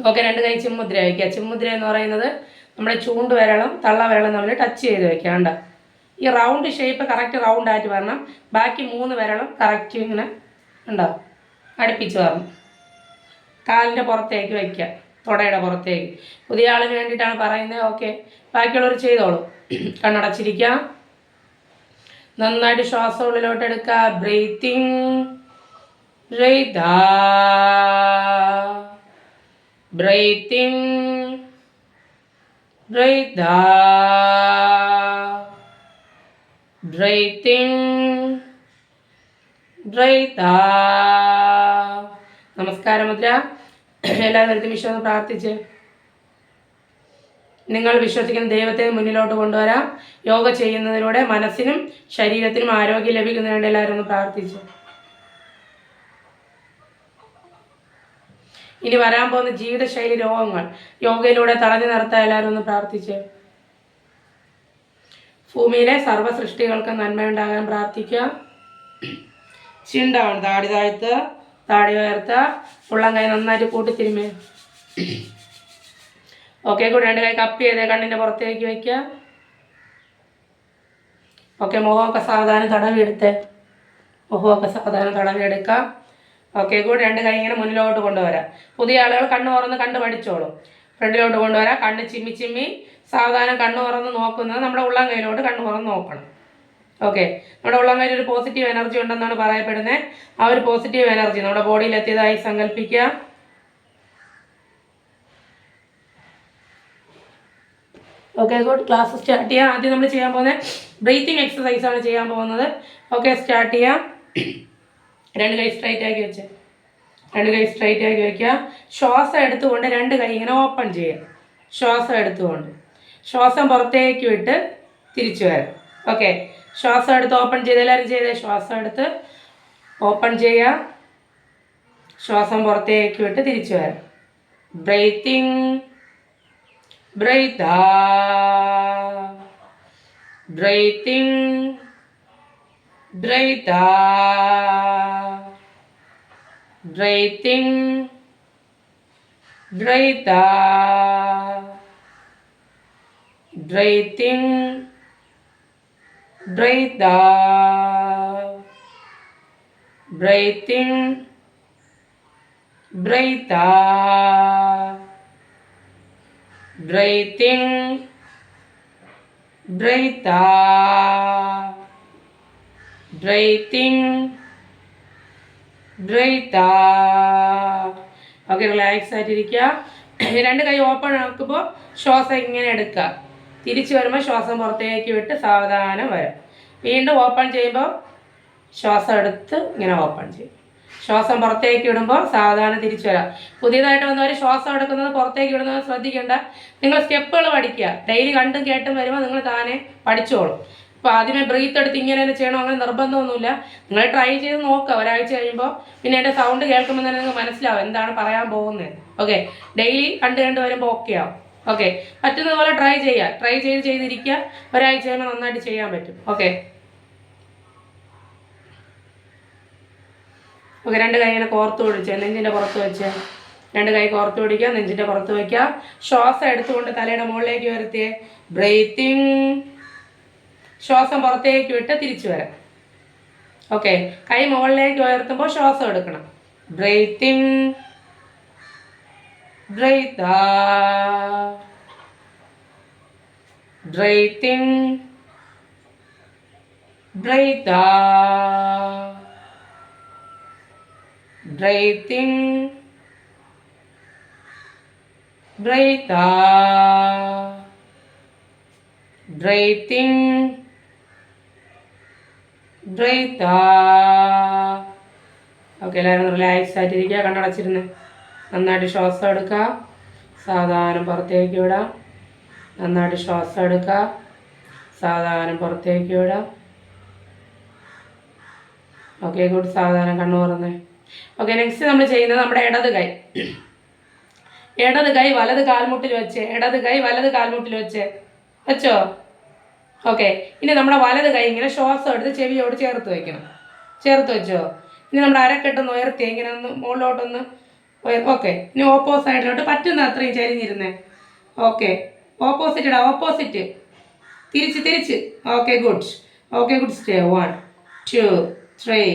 Okay, രണ്ട് കൈ ചിമ്മുദ്ര വയ്ക്കുക. ചിമ്മുദ്ര എന്ന് പറയുന്നത് നമ്മുടെ ചൂണ്ടുവിരളും തള്ളവിരളും തമ്മിൽ ടച്ച് ചെയ്ത് വെക്കാണ്ട. ഈ റൗണ്ട് ഷേപ്പ് കറക്റ്റ് റൗണ്ട് ആയിട്ട് വരണം. ബാക്കി 3 വിരളും കറക്റ്റ് ഇങ്ങനെ ഉണ്ടാവും, അടുപ്പിച്ച് വരണം. കാലിൻ്റെ പുറത്തേക്ക് വയ്ക്കുക, തുടയുടെ പുറത്തേക്ക്. പുതിയ ആളിന് വേണ്ടിയിട്ടാണ് പറയുന്നത്. ഓക്കെ, ബാക്കിയുള്ളവർ ചെയ്തോളൂ. കണ്ണടച്ചിരിക്കാം. നന്നായിട്ട് ശ്വാസം ഉള്ളിലോട്ട് എടുക്കുക. Breathe in, breathe breathe in, breathe breathe in, breathe. നമസ്കാരം മുദ്ര. എല്ലാവരും വിശ്വാസം പ്രാർത്ഥിച്ച് നിങ്ങൾ വിശ്വസിക്കുന്ന ദൈവത്തെ മുന്നിലോട്ട് കൊണ്ടുവരാം. യോഗ ചെയ്യുന്നതിലൂടെ മനസ്സിനും ശരീരത്തിനും ആരോഗ്യം ലഭിക്കുന്നതിന് വേണ്ടി എല്ലാവരും ഒന്ന് പ്രാർത്ഥിച്ചു. ഇനി വരാൻ പോകുന്ന ജീവിതശൈലി രോഗങ്ങൾ യോഗയിലൂടെ തടഞ്ഞു നിർത്താൻ എല്ലാവരും ഒന്ന് പ്രാർത്ഥിച്ച്. ഭൂമിയിലെ സർവ്വ സൃഷ്ടികൾക്ക് നന്മയുണ്ടാകാൻ പ്രാർത്ഥിക്കുക. ചിണ്ടാവണം. താടി താഴ്ത്തുക, താടി ഉയർത്തുക, ഉള്ളം കൈ നന്നായിട്ട് കൂട്ടിത്തിരുമേ. ഓക്കെ, കൂടി 2 കൈ കപ്പ് ചെയ്ത് കണ്ണിൻ്റെ പുറത്തേക്ക് വയ്ക്കുക. ഓക്കെ, മുഖമൊക്കെ സാവധാനം തടവിയെടുത്ത് മുഖമൊക്കെ സാവധാനം തടവിയെടുക്കാം. ഓക്കെ, കൂടി 2 കൈ ഇങ്ങനെ മുന്നിലോട്ട് കൊണ്ടുവരാം. പുതിയ ആളുകൾ കണ്ണ് തുറന്ന് കണ്ട് പഠിച്ചോളും. ഫ്രണ്ടിലോട്ട് കൊണ്ടുവരാം. കണ്ണ് ചിമ്മി ചിമ്മി സാവധാനം കണ്ണ് തുറന്ന് നോക്കുന്നത് നമ്മുടെ ഉള്ളം കൈയിലോട്ട് കണ്ണ് തുറന്ന് നോക്കണം. ഓക്കെ, നമ്മുടെ ഉള്ളം കയ്യിൽ ഒരു പോസിറ്റീവ് എനർജി ഉണ്ടെന്നാണ് പറയപ്പെടുന്നത്. ആ ഒരു പോസിറ്റീവ് എനർജി നമ്മുടെ ബോഡിയിൽ എത്തിയതായി സങ്കല്പിക്കുക. Okay, good. ക്ലാസ് സ്റ്റാർട്ട് ചെയ്യാം. ആദ്യം നമ്മൾ ചെയ്യാൻ പോകുന്നത് ബ്രീത്തിങ് എക്സസൈസാണ് ചെയ്യാൻ പോകുന്നത്. ഓക്കെ, സ്റ്റാർട്ട് ചെയ്യാം. 2 കൈ സ്ട്രൈറ്റ് ആക്കി വെച്ച് 2 കൈ സ്ട്രൈറ്റ് ആക്കി വയ്ക്കുക. ശ്വാസം എടുത്തുകൊണ്ട് 2 കൈ ഇങ്ങനെ ഓപ്പൺ ചെയ്യുക. ശ്വാസം എടുത്തുകൊണ്ട് ശ്വാസം പുറത്തേക്ക് വിട്ട് തിരിച്ചു വരാം. ഓക്കെ, ശ്വാസം എടുത്ത് ഓപ്പൺ ചെയ്ത് എല്ലാവരും ചെയ്തേ. ശ്വാസം എടുത്ത് ഓപ്പൺ ചെയ്യുക. ശ്വാസം പുറത്തേക്ക് വിട്ട് തിരിച്ചു വരാം. Breathe in, breathe breathe in, breathe breathe in, breathe breathe in, breathe breathe in, breathe breathe in, breathe breathe in, breathe. Okay, relax ആയിട്ടിരിക്കുക. 2 കൈ ഓപ്പൺ ആക്കുമ്പോൾ ശ്വാസം ഇങ്ങനെ എടുക്കുക. തിരിച്ചു വരുമ്പോൾ ശ്വാസം പുറത്തേക്ക് വിട്ട് സാവധാനം വരാം. വീണ്ടും ഓപ്പൺ ചെയ്യുമ്പോൾ ശ്വാസം എടുത്ത് ഇങ്ങനെ ഓപ്പൺ ചെയ്യും. ശ്വാസം പുറത്തേക്ക് വിടുമ്പോൾ സാവധാനം തിരിച്ചു വരാം. പുതിയതായിട്ട് വന്നവർ ശ്വാസം എടുക്കുന്നത് പുറത്തേക്ക് വിടുന്നത് ശ്രദ്ധിക്കേണ്ട. നിങ്ങൾ സ്റ്റെപ്പുകൾ പഠിക്കുക. ഡെയിലി കണ്ടും കേട്ടും വരുമ്പോൾ നിങ്ങൾ താനെ പഠിച്ചോളും. ഇപ്പോൾ ആദ്യമേ ബ്രീത്ത് എടുത്ത് ഇങ്ങനെ തന്നെ ചെയ്യണം അങ്ങനെ നിർബന്ധമൊന്നുമില്ല. നിങ്ങൾ ട്രൈ ചെയ്ത് നോക്കുക. ഒരാഴ്ച കഴിയുമ്പോൾ പിന്നെ എൻ്റെ സൗണ്ട് കേൾക്കുമ്പോൾ തന്നെ നിങ്ങൾക്ക് മനസ്സിലാവും എന്താണ് പറയാൻ പോകുന്നത്. ഓക്കെ, ഡെയിലി കണ്ട് വരുമ്പോൾ ഓക്കെ ആവും. ഓക്കെ, പറ്റുന്നത് പോലെ ട്രൈ ചെയ്യുക. ട്രൈ ചെയ്തിരിക്കുക. ഒരാഴ്ച കഴിയുമ്പോൾ നന്നായിട്ട് ചെയ്യാൻ പറ്റും. ഓക്കെ, 2 കൈ ഇങ്ങനെ കോർത്ത് പിടിച്ച് നെഞ്ചിൻ്റെ പുറത്ത് വെച്ച് 2 കൈ കോർത്ത് പിടിക്കുക. നെഞ്ചിൻ്റെ പുറത്ത് വയ്ക്കുക. ശ്വാസം എടുത്തുകൊണ്ട് തലയുടെ മുകളിലേക്ക് ഉയർത്തിയേ. ബ്രീത്തിങ്. ശ്വാസം പുറത്തേക്ക് വിട്ട് തിരിച്ചു വരാം. ഓക്കെ, കൈ മുകളിലേക്ക് ഉയർത്തുമ്പോൾ ശ്വാസം എടുക്കണം. Breathe in, breathe breathe in, breathe breathe in, breathe breathe in, breathe. Okay, എല്ലാവരും റിലാക്സ് ആയിട്ടിരിക്കുക. കണ്ണടച്ചിരുന്ന് നന്നായിട്ട് ശ്വാസം എടുക്കുക. സാവധാനം പുറത്തേക്ക് വിടാം. നന്നായിട്ട് ശ്വാസം എടുക്കുക. സാവധാനം പുറത്തേക്ക് വിടാം. ഓക്കെ, കൂടി സാവധാനം കണ്ണു തുറന്നേ. ഓക്കെ, നെക്സ്റ്റ് നമ്മൾ ചെയ്യുന്നത് നമ്മുടെ ഇടത് കൈ വലത് കാൽമുട്ടിൽ വെച്ച് ഇടത് കൈ വലത് കാൽമുട്ടിൽ വെച്ചോ. ഓക്കെ, ഇനി നമ്മുടെ വലത് കൈ ഇങ്ങനെ ശ്വാസം എടുത്ത് ചെവിയോട് ചേർത്ത് വെക്കണം. ചേർത്ത് വെച്ചോ. ഇനി നമ്മുടെ അരക്കെട്ടൊന്ന് ഉയർത്തി ഇങ്ങനെ ഒന്ന് മുകളിലോട്ടൊന്ന് ഓക്കെ. ഇനി ഓപ്പോസിറ്റ് സൈഡിലോട്ട് പറ്റുന്ന അത്രയും ചരിഞ്ഞിരുന്നേ. ഓക്കെ. ഓപ്പോസിറ്റ് ഇടാം. ഓപ്പോസിറ്റ് തിരിച്ച്. Okay good. Okay good. Stay. 1 2 3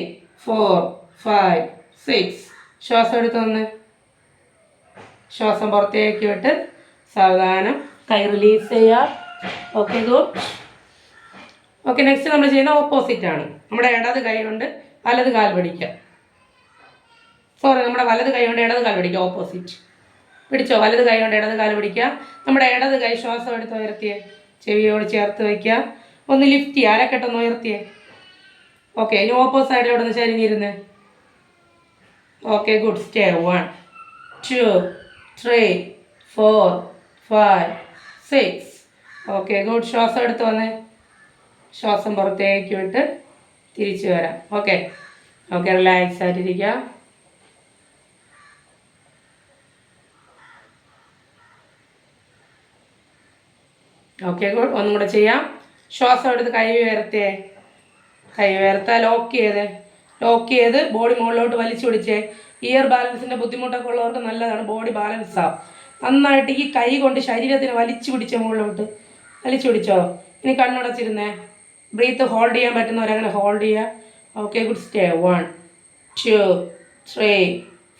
4 5 6. ശ്വാസം എടുത്ത് വന്ന് ശ്വാസം പുറത്തേക്ക് വിട്ട് സാവധാനം കൈ റിലീസ് ചെയ്യുക. Okay good. ഓക്കെ. നെക്സ്റ്റ് നമ്മൾ ചെയ്യുന്ന ഓപ്പോസിറ്റ് ആണ്. നമ്മുടെ ഇടത് കൈ കൊണ്ട് വലത് കാൽ പിടിക്കുക. നമ്മുടെ വലത് കൈ കൊണ്ട് ഇടത് കാൽ പിടിക്കുക. ഓപ്പോസിറ്റ് പിടിച്ചോ. വലത് കൈ കൊണ്ട് ഇടത് കാൽ പിടിക്കുക. നമ്മുടെ ഇടത് കൈ ശ്വാസം എടുത്ത് ഉയർത്തിയേ. ചെവിയോട് ചേർത്ത് വയ്ക്കുക. ഒന്ന് ലിഫ്റ്റ് ചെയ്യുക. അരക്കെട്ടൊന്ന് ഉയർത്തിയേ. ഓക്കെ. ഇനി ഓപ്പോസിറ്റ് സൈഡിലോട്ട് ഒന്ന് ചരിഞ്ഞിരുന്ന്. Okay good. Stay. 1 2 3 4 5 6. Okay good. ശ്വാസം എടുത്ത് വന്നേ. ശ്വാസം പുറത്തേക്ക് വിട്ട് തിരിച്ചു വരാം. ഓക്കെ. ഓക്കെ. റിലാക്സ് ആയിട്ടിരിക്കുക. Okay good. ഒന്നും കൂടെ ചെയ്യാം. ശ്വാസം എടുത്ത് കൈ ഉയർത്തിയേ. കൈ ഉയർത്താൻ ലോക്ക് ചെയ്ത് ബോഡി മുകളിലോട്ട് വലിച്ചു പിടിച്ചേ. ഇയർ ബാലൻസിൻ്റെ ബുദ്ധിമുട്ടൊക്കെ ഉള്ളവർക്ക് നല്ലതാണ്. ബോഡി ബാലൻസ് ആവും. നന്നായിട്ട് ഈ കൈ കൊണ്ട് ശരീരത്തിന് വലിച്ചു പിടിച്ച മുകളിലോട്ട് വലിച്ചു പിടിച്ചോ. ഇനി കണ്ണടച്ചിരുന്നേ. ബ്രീത്ത് ഹോൾഡ് ചെയ്യാൻ പറ്റുന്നവരങ്ങനെ ഹോൾഡ് ചെയ്യുക. Okay good. Stay. 1 2 3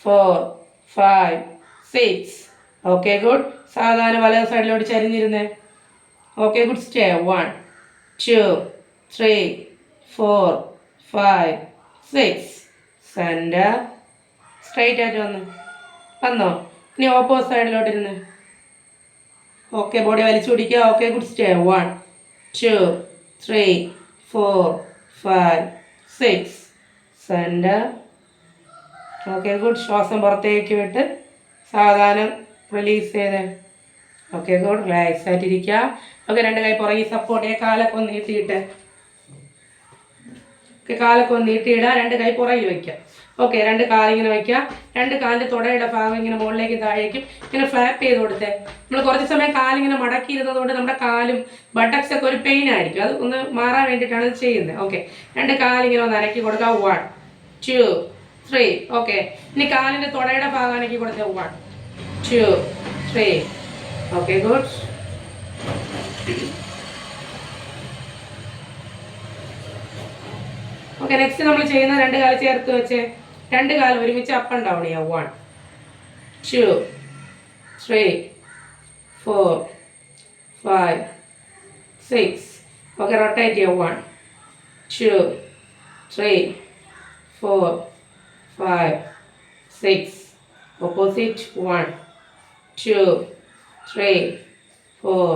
4 5 6. Okay good. സാധാരണ വലത് സൈഡിലോട്ട് ചരിഞ്ഞിരുന്നേ. Okay good. Stay. 1 2 3 4 5 6. Centre. Straight ആയിട്ട് വന്നോ. ഇനി ഓപ്പോസിറ്റ് സൈഡിലോട്ട് ഇരുന്ന്. ഓക്കെ. ബോഡി വലിച്ചു പിടിക്കുക. Okay good. Stay. 1 2 3 4 5 6. Centre. Okay good. ശ്വാസം പുറത്തേക്ക് വിട്ട് സാവധാനം റിലീസ് ചെയ്തേ. Okay good. റിലാക്സ് ആയിട്ടിരിക്കുക. ഓക്കെ. രണ്ട് കൈ പുറകെ സപ്പോർട്ട് ചെയ്യുക. കാലൊക്കെ ഒന്ന് നീട്ടിയിട്ട്. ഓക്കെ. കാലൊക്കെ ഒന്ന് നീട്ടിയിടുക. രണ്ട് കൈ പുറകിൽ വയ്ക്കുക. ഓക്കെ. രണ്ട് കാലിങ്ങനെ വയ്ക്കുക. രണ്ട് കാലിൻ്റെ തുടയുടെ ഭാഗം ഇങ്ങനെ മുകളിലേക്ക് താഴേക്കും ഇങ്ങനെ ഫ്ലാപ്പ് ചെയ്ത് കൊടുത്തേ. നമ്മൾ കുറച്ച് സമയം കാലിങ്ങനെ മടക്കിയിരുന്നത് കൊണ്ട് നമ്മുടെ കാലും ബട്ടക്സ് ഒക്കെ ഒരു പെയിൻ ആയിരിക്കും. അത് ഒന്ന് മാറാൻ വേണ്ടിയിട്ടാണ് ഇത് ചെയ്യുന്നത്. ഓക്കെ. രണ്ട് കാലിങ്ങനെ ഒന്ന് അനക്കി കൊടുക്കുക. 1 2 3. ഓക്കെ. ഇനി കാലിൻ്റെ തുടയുടെ ഭാഗം അനക്കി കൊടുത്തേ. 1 2 3. Okay good. ഓക്കെ. നെക്സ്റ്റ് നമ്മൾ ചെയ്യുന്ന രണ്ട് കാല് ചേർത്ത് വെച്ച് രണ്ട് കാലം ഒരുമിച്ച് അപ്പ് ആൻഡ് ഡൗൺ ചെയ്യാം. 1 2 3 4 5 6. ഓക്കെ. റൊട്ടേറ്റ് ചെയ്യാം. 1 2 3 4 5 6. ഓപ്പോസിറ്റ്. 1 2 3 4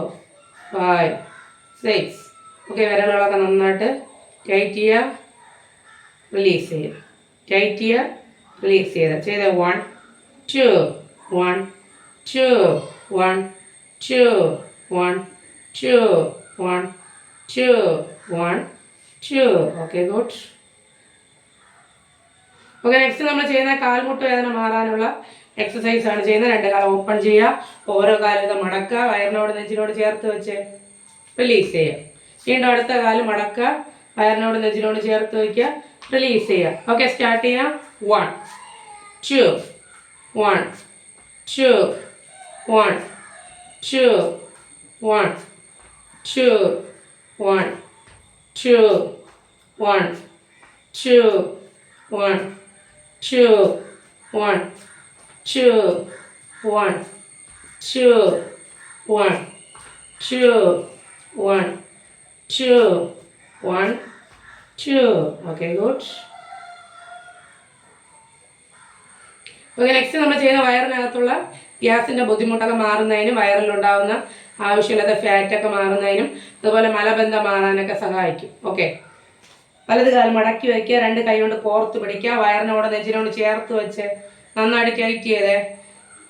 5 6. ഓക്കെ. വിരലുകളൊക്കെ നന്നായിട്ട് ടൈറ്റ് ചെയ്യുക. റിലീസ് ചെയ്യുക. ടൈറ്റ് ചെയ്യുക. റിലീസ് ചെയ്ത് 1 2 1 2 1 2 1 2 1 2 1 2. Okay good. ഓക്കെ. നെക്സ്റ്റ് നമ്മൾ ചെയ്യുന്ന കാൽമുട്ട് വേദന മാറാനുള്ള എക്സസൈസ് ആണ് ചെയ്യുന്നത്. രണ്ട് കാലം ഓപ്പൺ ചെയ്യുക. ഓരോ കാലം ഇത് മടക്കുക. വയറിനോട് നെഞ്ചിനോട് ചേർത്ത് വെച്ച് റിലീസ് ചെയ്യുക. വീണ്ടും അടുത്ത കാലം മടക്കുക. വയറിനോട് നെഞ്ചിനോട് ചേർത്ത് വയ്ക്കുക. റിലീസ് ചെയ്യുക. ഓക്കെ. സ്റ്റാർട്ട് ചെയ്യാം. 1 2 1 2 1 2 1 2 1 2 1 2 1 2 1 2 1 2 1 2 1 2 1 2. Okay good. ഓക്കെ. നെക്സ്റ്റ് നമ്മൾ ചെയ്യുന്ന വയറിനകത്തുള്ള ഗ്യാസിൻ്റെ ബുദ്ധിമുട്ടൊക്കെ മാറുന്നതിനും വയറിലുണ്ടാകുന്ന ആവശ്യമില്ലാത്ത ഫാറ്റൊക്കെ മാറുന്നതിനും അതുപോലെ മലബന്ധം മാറാനൊക്കെ സഹായിക്കും. ഓക്കെ. വലത് കാലം മടക്കി വയ്ക്കുക. രണ്ട് കൈ കൊണ്ട് കോർത്ത് പിടിക്കുക. വയറിനോട് നെഞ്ചിനോട് ചേർത്ത് വെച്ച് നന്നായിട്ട് ടൈറ്റ് ചെയ്തേ.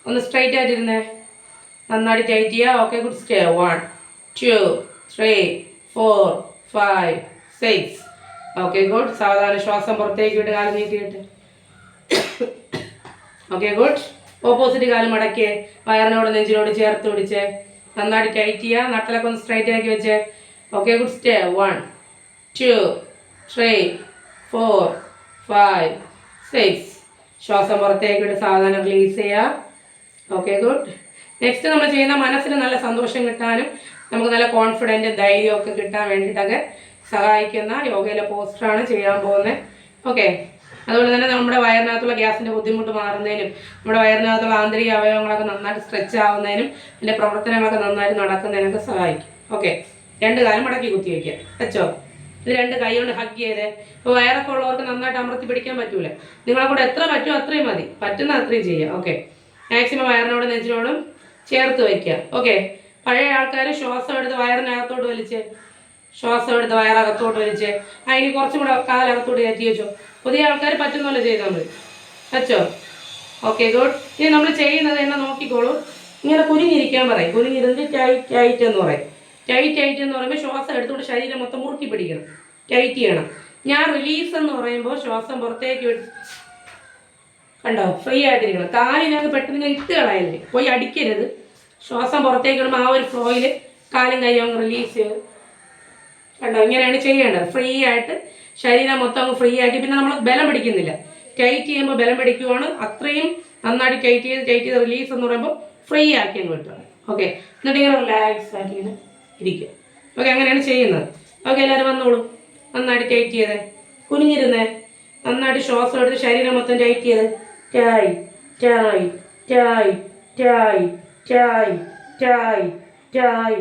ഒന്ന് സ്ട്രൈറ്റ് ആയിട്ടിരുന്നേ. നന്നായിട്ട് ടൈറ്റ് ചെയ്യുക. Okay good. Stay. 1 2 3 4 5 6. Okay good. സാവധാനം ശ്വാസം പുറത്തേക്ക് വിട്ട് കാലം നീട്ടിയിട്ട്. Okay good. ഓപ്പോസിറ്റ് കാലം മടക്കിയേ. വയറിനോട് നെഞ്ചിനോട് ചേർത്ത് പിടിച്ച് നന്നായിട്ട് ടൈറ്റ് ചെയ്യുക. നട്ടലൊക്കെ ഒന്ന് സ്ട്രൈറ്റ് ആക്കി വെച്ച്. Okay good. സ്റ്റേ. 1 2 3 4 5 6. ശ്വാസം പുറത്തേക്ക് വിട്ട് സാവധാനം റിലീസ് ചെയ്യുക. Okay, good. നെക്സ്റ്റ് നമ്മൾ ചെയ്യുന്ന മനസ്സിന് നല്ല സന്തോഷം കിട്ടാനും നമുക്ക് നല്ല കോൺഫിഡൻറ്റ് ധൈര്യമൊക്കെ കിട്ടാൻ വേണ്ടിയിട്ടൊക്കെ സഹായിക്കുന്ന യോഗയിലെ പോസ്റ്ററാണ് ചെയ്യാൻ പോകുന്നത്. ഓക്കെ, അതുപോലെ തന്നെ നമ്മുടെ വയറിനകത്തുള്ള ഗ്യാസിൻ്റെ ബുദ്ധിമുട്ട് മാറുന്നതിനും നമ്മുടെ വയറിനകത്തുള്ള ആന്തരിക അവയവങ്ങളൊക്കെ നന്നായിട്ട് സ്ട്രെച്ച് ആവുന്നതിനും അതിൻ്റെ പ്രവർത്തനങ്ങളൊക്കെ നന്നായിട്ട് നടക്കുന്നതിനൊക്കെ സഹായിക്കും. ഓക്കെ, 2 കാലം മടക്കി കുത്തി വയ്ക്കുക. വെച്ചോ. ഇത് 2 കൈ കൊണ്ട് ഹഗ് ചെയ്തേ. ഇപ്പോൾ വയറൊക്കെ ഉള്ളവർക്ക് നന്നായിട്ട് അമർത്തി പിടിക്കാൻ പറ്റൂല. നിങ്ങളെ കൂടെ എത്ര പറ്റുമോ അത്രയും മതി, പറ്റുന്ന അത്രയും ചെയ്യുക. ഓക്കെ, മാക്സിമം വയറിനോടും നെഞ്ചിനോടും ചേർത്ത് വയ്ക്കുക. ഓക്കെ, പഴയ ആൾക്കാർ ശ്വാസം എടുത്ത് വയറിനകത്തോട്ട് വലിച്ച്, ശ്വാസം എടുത്ത് വയറകത്തോട്ട് വലിച്ച് അതിന് കുറച്ചും കൂടെ കാലകത്തോട്ട് കയറ്റി വെച്ചോ. പുതിയ ആൾക്കാർ പറ്റുന്നല്ലോ ചെയ്താൽ മതി. വെച്ചോ. Okay, good. ഇനി നമ്മൾ ചെയ്യുന്നത് എന്നെ നോക്കിക്കോളൂ. ഇങ്ങനെ കുനിഞ്ഞിരിക്കാൻ പറയും. കുനിഞ്ഞിരുന്ന് ടൈറ്റ് ടൈറ്റ് എന്ന് പറയും. ടൈറ്റ് ടൈറ്റ് എന്ന് പറയുമ്പോൾ ശ്വാസം എടുത്തുകൊണ്ട് ശരീരം മൊത്തം മുറുക്കി പിടിക്കണം, ടൈറ്റ് ചെയ്യണം. ഞാൻ റിലീസ് എന്ന് പറയുമ്പോൾ ശ്വാസം പുറത്തേക്ക് വിട്ട്, കണ്ടോ, ഫ്രീ ആയിട്ടിരിക്കണം. കാലിനകത്ത് പെട്ടെന്ന് ഇങ്ങനെ ഇട്ട് കളയല്ലേ, പോയി അടിക്കരുത്. ശ്വാസം പുറത്തേക്ക് ഇടുമ്പോൾ ആ ഒരു ഫ്ലോയിൽ കാലും കൈയും അങ്ങ് റിലീസ് ചെയ്ത്, കണ്ടോ, ഇങ്ങനെയാണ് ചെയ്യേണ്ടത്. ഫ്രീ ആയിട്ട് ശരീരം മൊത്തം അങ്ങ് ഫ്രീ ആക്കി. പിന്നെ നമ്മൾ ബലം പിടിക്കുന്നില്ല. ടൈറ്റ് ചെയ്യുമ്പോൾ ബലം പിടിക്കുവാണ്. അത്രയും നന്നായിട്ട് ടൈറ്റ് ചെയ്ത് റിലീസ് എന്ന് പറയുമ്പോൾ ഫ്രീ ആക്കി അങ്ങ് വിട്ടു. ഓക്കെ, എന്നിട്ട് ഇങ്ങനെ റിലാക്സ് ആക്കി ഇങ്ങനെ ഇരിക്കുക. ഓക്കെ, അങ്ങനെയാണ് ചെയ്യുന്നത്. ഓക്കെ, എല്ലാവരും വന്നോളൂ. നന്നായിട്ട് ടൈറ്റ് ചെയ്തേ, കുനിഞ്ഞിരുന്നേ, നന്നായിട്ട് ശ്വാസം എടുത്ത് ശരീരം മൊത്തം ടൈറ്റ് ചെയ്ത് ടായ് ടായ് ടായ് ടായ് ടായ് ടായ് ടായ്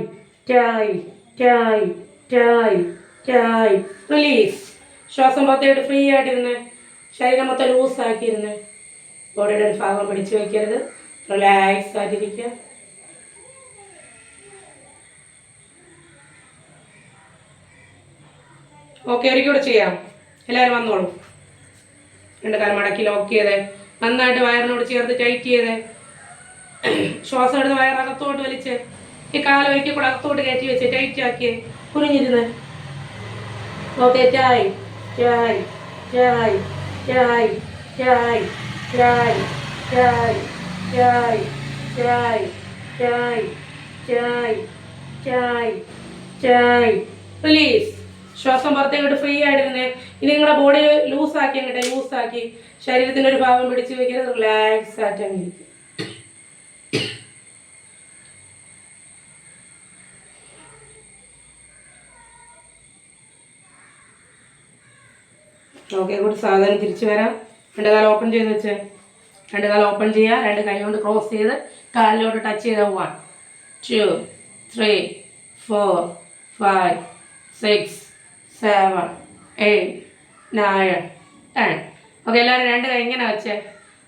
ടായ് ടായ് ടായ് ടായ്. റിലീസ്. ശ്വാസം പുറത്തേക്ക് ഫ്രീ ആയിട്ടിരുന്നേ, ശരീരം മൊത്തം ലൂസാക്കിയിരുന്നേ. ബോഡിയുടെ ഒരു ഭാഗം പിടിച്ചു വയ്ക്കരുത്, റിലാക്സ് ആയിട്ടിരിക്കുക. ഓക്കെ, ഒരിക്കൽ കൂടെ ചെയ്യാം. എല്ലാവരും വന്നോളൂ. 2 കാലം മടക്കി ലോക്ക് ചെയ്തേ, നന്നായിട്ട് വയറിനോട് ചേർത്ത് ടൈറ്റ് ചെയ്തേ. ശ്വാസം എടുത്ത് വയറകത്തോട്ട് വലിച്ച് ഈ കാലം ഒരിക്കൽ കൂടെ അകത്തോട്ട് കയറ്റി വെച്ച് ടൈറ്റ് ആക്കിയേ. കുനിഞ്ഞിരുന്ന്. ഓക്കെ, ടായ് ടായ് ടായ് ടായ് ടായ് ടായ് ടായ് ടായ് ടായ് ടായ് ടായ് ടായ് ടായ്. റിലീസ്. ശ്വാസം പുറത്തേക്ക് ഫ്രീ ആയിട്ടിരുന്നേ. ഇനി നിങ്ങളുടെ ബോഡി ലൂസാക്കി അങ്ങോട്ടെ, ലൂസാക്കി ശരീരത്തിൻ്റെ ഒരു ഭാഗം പിടിച്ച് വയ്ക്കുന്നത്, റിലാക്സ് ആയിട്ട് അങ്ങനെ ഇരിക്കും. ഓക്കെ, കൂടി സാധാരണ തിരിച്ചു വരാം. 2 കാലം ഓപ്പൺ ചെയ്ത് വെച്ച്, 2 കാലം ഓപ്പൺ ചെയ്യുക. 2 കൈ കൊണ്ട് ക്രോസ് ചെയ്ത് കാലിലോട്ട് ടച്ച് ചെയ്ത 1 2 3 4 5 6 7 8 9 10. ഓക്കെ, എല്ലാവരും 2 കൈ ഇങ്ങനെ വെച്ചേ,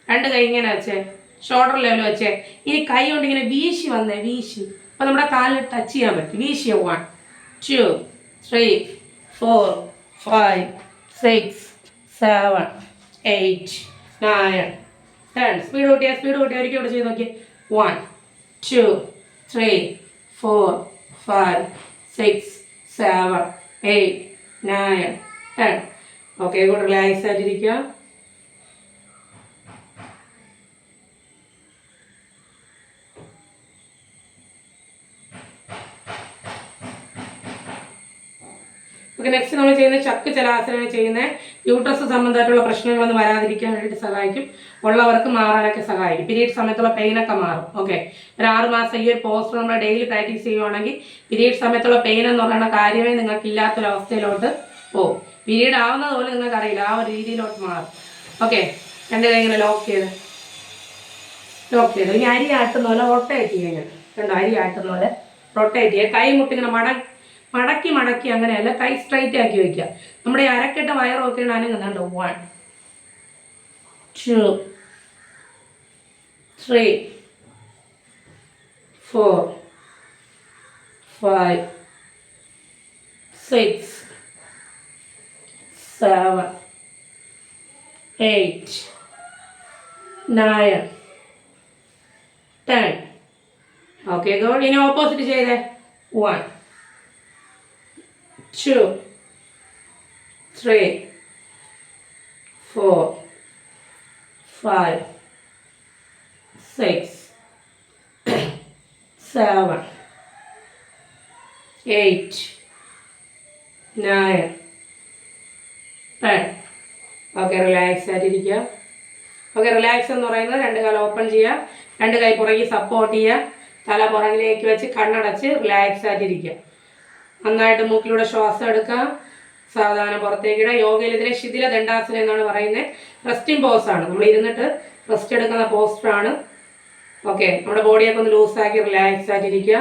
2 കൈ ഇങ്ങനെ വെച്ചേ, ഷോൾഡർ ലെവൽ വെച്ചേ. ഇനി കൈ കൊണ്ട് ഇങ്ങനെ വീശി വന്നേ, വീശി. അപ്പോൾ നമ്മുടെ കാലിൽ ടച്ച് ചെയ്യാൻ പറ്റും. വീശിയ 1 2 3 4 5 6 7 8 9 10. സ്പീഡ് കൂട്ടിയാൽ ഒരിക്കൽ ഇവിടെ ചെയ്ത് നോക്കിയേ. 1 2 3 4 5 6 7 8 9 10. ഓക്കെ, കൂടെ റിലാക്സ് ആയിട്ടിരിക്കുക. ഓക്കെ, നെക്സ്റ്റ് നമ്മൾ ചെയ്യുന്ന ചക്ക് ചലാസനം ചെയ്യുന്നത് യൂട്രസ് സംബന്ധമായിട്ടുള്ള പ്രശ്നങ്ങളൊന്നും വരാതിരിക്കാൻ വേണ്ടിയിട്ട് സഹായിക്കും. ഉള്ളവർക്ക് മാറാനൊക്കെ സഹായിക്കും. പീരീഡ് സമയത്തുള്ള പെയിനൊക്കെ മാറും. ഓക്കെ, ഒരു 6 മാസം ഈ ഒരു പോസ്റ്റർ നമ്മൾ ഡെയിലി പ്രാക്ടീസ് ചെയ്യുവാണെങ്കിൽ പീരീഡ് സമയത്തുള്ള പെയിൻ എന്ന് പറയുന്ന കാര്യമേ നിങ്ങൾക്ക് ഇല്ലാത്തൊരവസ്ഥയിലോട്ട് പോകും. പീരീഡ് ആവുന്നത് പോലെ നിങ്ങൾക്ക് അറിയില്ല, ആ ഒരു രീതിയിലോട്ട് മാറും. ഓക്കെ, 2 കൈ ഇങ്ങനെ ലോക്ക് ചെയ്ത് ഇനി അരി ആട്ടുന്ന പോലെ റൊട്ടേറ്റ് ചെയ്യുക. കണ്ടോ, അരി ആട്ടുന്ന പോലെ റൊട്ടേറ്റ് ചെയ്യുക. കൈ മുട്ടിങ്ങനെ മടക്കി അങ്ങനെയല്ല, കൈ സ്ട്രൈറ്റ് ആക്കി വയ്ക്കുക. നമ്മുടെ ഈ അരക്കെട്ട വയറൊക്കെ അനങ്ങുന്നുണ്ടോ. 1 2 3 4 5 6 7 8 9 10. Okay, goal. ഇനി ഓപ്പോസിറ്റ് ചെയ്തേ. 1 2 3 4 5 6 7 8 9 10. ഓക്കെ, റിലാക്സ് ആയിട്ടിരിക്കുക. ഓക്കെ, റിലാക്സ് എന്ന് പറയുന്നത് 2 കാലം ഓപ്പൺ ചെയ്യുക, 2 കൈ പുറകിൽ സപ്പോർട്ട് ചെയ്യുക, തല പുറകിലേക്ക് വെച്ച് കണ്ണടച്ച് റിലാക്സ് ആയിട്ടിരിക്കുക. നന്നായിട്ട് മൂക്കിലൂടെ ശ്വാസം എടുക്കുക, സാവധാനം പുറത്തേക്കിടുക. യോഗയിൽ ഇതിനെ ശിഥില ദണ്ഡാസനം എന്നാണ് പറയുന്നത്. റെസ്റ്റിംഗ് പോസാണ്, നമ്മൾ ഇരുന്നിട്ട് റെസ്റ്റ് എടുക്കുന്ന പോസ്റ്ററാണ്. ഓക്കെ, നമ്മുടെ ബോഡിയൊക്കെ ഒന്ന് ലൂസാക്കി റിലാക്സ് ആയിട്ടിരിക്കുക.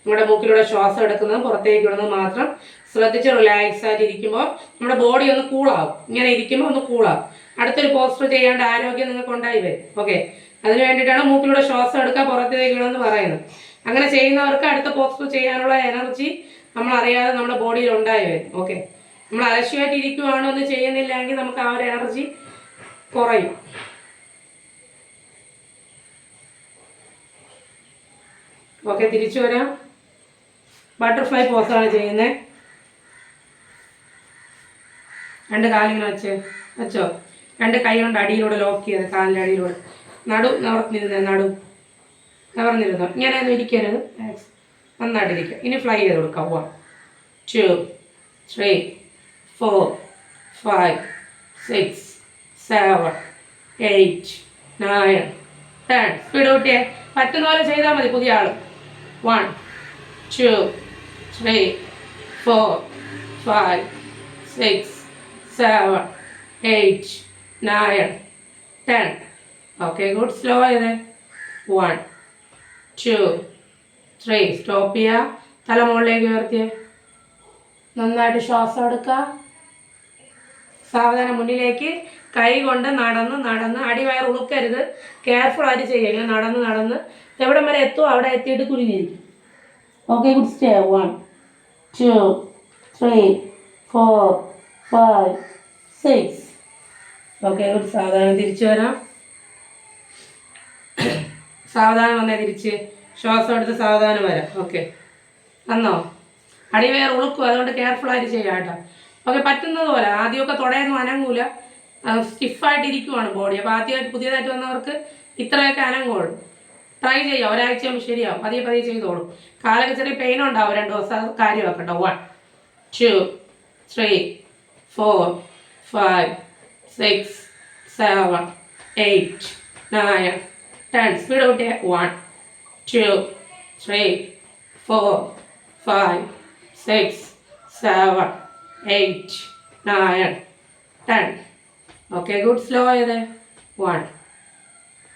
നമ്മുടെ മൂക്കിലൂടെ ശ്വാസം എടുക്കുന്നത് പുറത്തേക്ക് ഇടുന്നത് മാത്രം ശ്രദ്ധിച്ച് റിലാക്സ് ആയിട്ടിരിക്കുമ്പോൾ നമ്മുടെ ബോഡി ഒന്ന് കൂളാവും. ഇങ്ങനെ ഇരിക്കുമ്പോൾ ഒന്ന് കൂളാവും. അടുത്തൊരു പോസ്റ്റർ ചെയ്യാണ്ട് ആരോഗ്യം നിങ്ങൾക്ക് ഉണ്ടായി വരും. ഓക്കെ, അതിന് വേണ്ടിയിട്ടാണ് മൂക്കിലൂടെ ശ്വാസം എടുക്കുക പുറത്തേക്ക് ഇടുമെന്ന് പറയുന്നത്. അങ്ങനെ ചെയ്യുന്നവർക്ക് അടുത്ത പോസ്റ്റർ ചെയ്യാനുള്ള എനർജി നമ്മൾ അറിയാതെ നമ്മുടെ ബോഡിയിൽ ഉണ്ടായി വരും. ഓക്കെ, നമ്മൾ അലക്ഷ്യമായിട്ട് ഇരിക്കുവാണോ ഒന്നും ചെയ്യുന്നില്ലെങ്കിൽ നമുക്ക് ആ ഒരു എനർജി കുറയും. ഓക്കെ, തിരിച്ചു വരാം. ബട്ടർഫ്ലൈ പോസാണ് ചെയ്യുന്നത്. 2 കാലിങ്ങനെ വെച്ചോ. 2 കൈ കൊണ്ട് അടിയിലൂടെ ലോക്ക് ചെയ്ത് കാലിൻ്റെ അടിയിലൂടെ നിവർന്നിരുന്നോ. ഇങ്ങനെയൊന്നും ഇരിക്കരുത്, നന്നായിട്ടിരിക്കുക. ഇനി ഫ്ലൈ ചെയ്ത് കൊടുക്കാം. 1 2 3 4 5 6 7 8 9 10. സ്പീഡ് കൂട്ടിയേ, പറ്റുന്ന പോലെ ചെയ്താൽ മതി. പുതിയ ആൾ 1 2 3 4 5 6 7 8 9 10. Okay, good. സ്ലോ ചെയ്തേ. 1 2 3. സ്റ്റോപ്പ് ചെയ്യുക. തല മുകളിലേക്ക് ഉയർത്തിയേ. നന്നായിട്ട് ശ്വാസം എടുക്കുക. സാവധാനം മുന്നിലേക്ക് കൈ കൊണ്ട് നടന്ന് അടിവയർ ഉളുക്കരുത്. കെയർഫുൾ ആയിട്ട് ചെയ്യുക. ഇങ്ങനെ നടന്ന് എവിടം വരെ എത്തുമോ അവിടെ എത്തിയിട്ട് കുനിഞ്ഞിരിക്കും. Okay, good. Stay. 1 2 3 4 5 6. Okay, good. സാവധാനം തിരിച്ചു വരാം. സാവധാനം വന്നേ തിരിച്ച്. ശ്വാസം എടുത്ത് സാവധാനം വരാം. ഓക്കെ, വന്നോ? അടിവയർ ഉളുക്കും, അതുകൊണ്ട് കെയർഫുൾ ആയിട്ട് ചെയ്യാം കേട്ടോ. ഓക്കെ, പറ്റുന്നത് പോലെ. ആദ്യമൊക്കെ തുടയൊന്നും അനങ്ങൂല, സ്റ്റിഫായിട്ട് ഇരിക്കുവാണ് ബോഡി. അപ്പോൾ ആദ്യമായിട്ട് പുതിയതായിട്ട് വന്നവർക്ക് ഇത്രയൊക്കെ അനങ്ങുള്ളൂ. ട്രൈ ചെയ്യാം, ഒരാഴ്ചയാകുമ്പോൾ ശരിയാവും. പതിയെ ചെയ്തോളും. കാലൊക്കെ ചെറിയ പെയിൻ ഉണ്ടാവും 2 ദിവസം, കാര്യമാക്കട്ടോ. 1 2 3 4 5 6 7 8 9 10. സ്പീഡ് കൂട്ടിയ. 1 2 3 4 5 6 7 8 9 10. Okay, good. സ്ലോ ചെയ്തേ. 1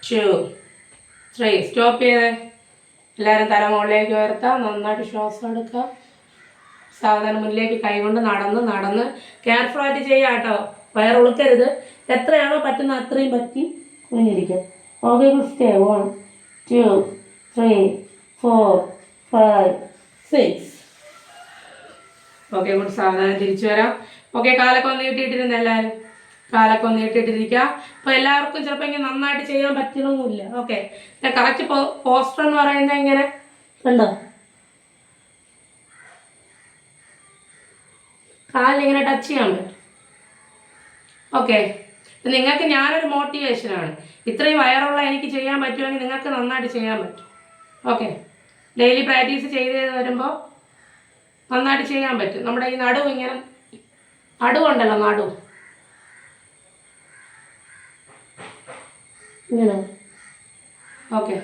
2 3. സ്റ്റോപ്പ് ചെയ്തേ. എല്ലാവരും തല മുകളിലേക്ക് ഉയർത്താം. നന്നായിട്ട് ശ്വാസം എടുക്കുക. സാവധാനം മുന്നിലേക്ക് കൈകൊണ്ട് നടന്ന് കെയർഫുള്ളായിട്ട് ചെയ്യുക കേട്ടോ. വയർ ഉളുക്കരുത്. എത്രയാണോ പറ്റുന്ന അത്രയും പറ്റി കുഞ്ഞിരിക്കുക. Okay, good. Stay. 1 2 3 4 5 6. Okay, good. സാവധാനം തിരിച്ചു വരാം. ഓക്കെ, കാലൊക്കെ ഒന്ന് നീട്ടിയിട്ടിരുന്ന എല്ലാവരും കാലൊക്കെ ഒന്ന് നീട്ടിയിട്ടിരിക്കുക. അപ്പോൾ എല്ലാവർക്കും ചിലപ്പോൾ ഇങ്ങനെ നന്നായിട്ട് ചെയ്യാൻ പറ്റണമെന്നില്ല. ഓക്കെ, കറക്റ്റ് പോസ്റ്റർ എന്ന് പറയുന്നത് ഇങ്ങനെ കണ്ടോ, കാലിലിങ്ങനെ ടച്ച് ചെയ്യാൻ പറ്റും. ഓക്കെ, നിങ്ങൾക്ക് ഞാനൊരു മോട്ടിവേഷനാണ്. ഇത്രയും വയറുള്ള എനിക്ക് ചെയ്യാൻ പറ്റുമെങ്കിൽ നിങ്ങൾക്ക് നന്നായിട്ട് ചെയ്യാൻ പറ്റും. ഓക്കെ, ഡെയിലി പ്രാക്ടീസ് ചെയ്ത് വരുമ്പോൾ നന്നായിട്ട് ചെയ്യാൻ പറ്റും. നമ്മുടെ ഈ നടുവ് ഇങ്ങനെ നടുവുണ്ടല്ലോ, ഇങ്ങനെ. ഓക്കെ,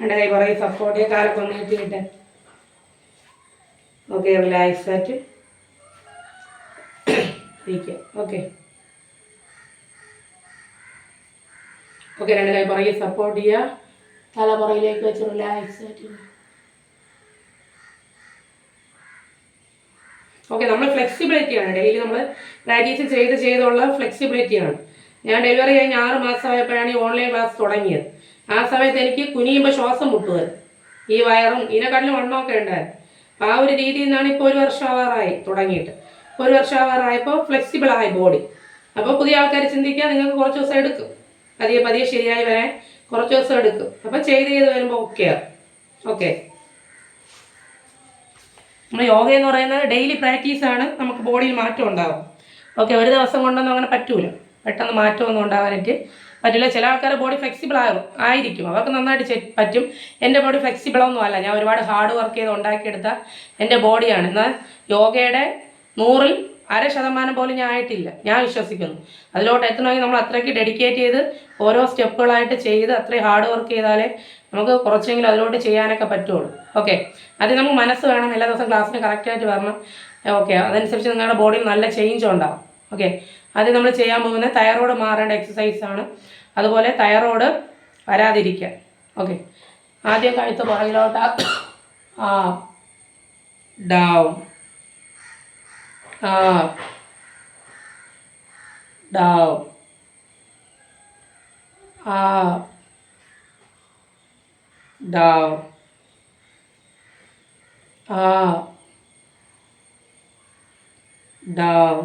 2 കൈ പുറകെ സപ്പോർട്ട് ചെയ്യുക. കാലൊക്കെ ഒന്ന് നീട്ടിയിട്ട്. ഓക്കെ, റിലാക്സ് ആയിട്ട് ഇരിക്കുക. ഓക്കെ, 2 കൈ പുറകെ സപ്പോർട്ട് ചെയ്യുക. തല പുറകിലേക്ക് വെച്ച് റിലാക്സ് ആയിട്ട്. ഓക്കെ, നമ്മൾ ഫ്ലെക്സിബിലിറ്റിയാണ്. ഡെയിലി നമ്മൾ പ്രാക്ടീസ് ചെയ്തുള്ള ഫ്ലെക്സിബിലിറ്റിയാണ്. ഞാൻ ഡെലിവറി കഴിഞ്ഞ് 6 മാസമായപ്പോഴാണ് ഈ ഓൺലൈൻ ക്ലാസ് തുടങ്ങിയത്. ആ സമയത്ത് എനിക്ക് കുനിയുമ്പോൾ ശ്വാസം മുട്ടുമായിരുന്നു. ഈ വയറും ഇതിനെക്കാട്ടിലും വണ്ണമൊക്കെ ഉണ്ടായിരുന്നു. അപ്പോൾ ആ ഒരു രീതിയിൽ നിന്നാണ് ഇപ്പോൾ 1 വർഷം ആവാറായി തുടങ്ങിയിട്ട്. 1 വർഷം ആവാറായപ്പോൾ ഫ്ലെക്സിബിളായി ബോഡി. അപ്പോൾ പുതിയ ആൾക്കാർ ചിന്തിക്കുക, നിങ്ങൾക്ക് കുറച്ച് ദിവസം എടുക്കും. പതിയെ ശരിയായി വരാൻ കുറച്ച് ദിവസം എടുക്കും. അപ്പോൾ ചെയ്ത് വരുമ്പോൾ ഓക്കെയാണ്. ഓക്കെ, നമ്മൾ യോഗ എന്ന് പറയുന്നത് ഡെയിലി പ്രാക്ടീസാണ്. നമുക്ക് ബോഡിയിൽ മാറ്റം ഉണ്ടാകും. ഓക്കെ, ഒരു ദിവസം കൊണ്ടൊന്നും അങ്ങനെ പറ്റൂല. പെട്ടെന്ന് മാറ്റമൊന്നും ഉണ്ടാകാനായിട്ട് പറ്റില്ല. ചില ആൾക്കാരുടെ ബോഡി ഫ്ലെക്സിബിൾ ആയിരിക്കും, അവർക്ക് നന്നായിട്ട് പറ്റും. എൻ്റെ ബോഡി ഫ്ലെക്സിബിളൊന്നും അല്ല. ഞാൻ ഒരുപാട് ഹാർഡ് വർക്ക് ചെയ്ത് ഉണ്ടാക്കിയെടുത്ത എൻ്റെ ബോഡിയാണ്. എന്നാൽ യോഗയുടെ 100ൽ 0.5% പോലും ഞാൻ ആയിട്ടില്ല, ഞാൻ വിശ്വസിക്കുന്നു. അതിലോട്ട് എത്തണമെങ്കിൽ നമ്മൾ അത്രയ്ക്ക് ഡെഡിക്കേറ്റ് ചെയ്ത് ഓരോ സ്റ്റെപ്പുകളായിട്ട് ചെയ്ത് അത്രയും ഹാർഡ് വർക്ക് ചെയ്താലേ നമുക്ക് കുറച്ചെങ്കിലും അതിലോട്ട് ചെയ്യാനൊക്കെ പറ്റുള്ളൂ. ഓക്കെ, അത് നമുക്ക് മനസ്സ് വേണം, എല്ലാ ദിവസവും ക്ലാസ്സിന് കറക്റ്റായിട്ട് വരണം. ഓക്കെ, അതനുസരിച്ച് നിങ്ങളുടെ ബോഡിയിൽ നല്ല ചേഞ്ച് ഉണ്ടാകും. ഓക്കെ, അത് നമ്മൾ ചെയ്യാൻ പോകുന്നത് തൈറോയ്ഡ് മാറേണ്ട എക്സസൈസാണ്. അതുപോലെ തൈറോയ്ഡ് വരാതിരിക്കാൻ. ഓക്കെ, ആദ്യം കഴുത്ത് പുറകിലോട്ട് up, down, up, down, up, down, up, down,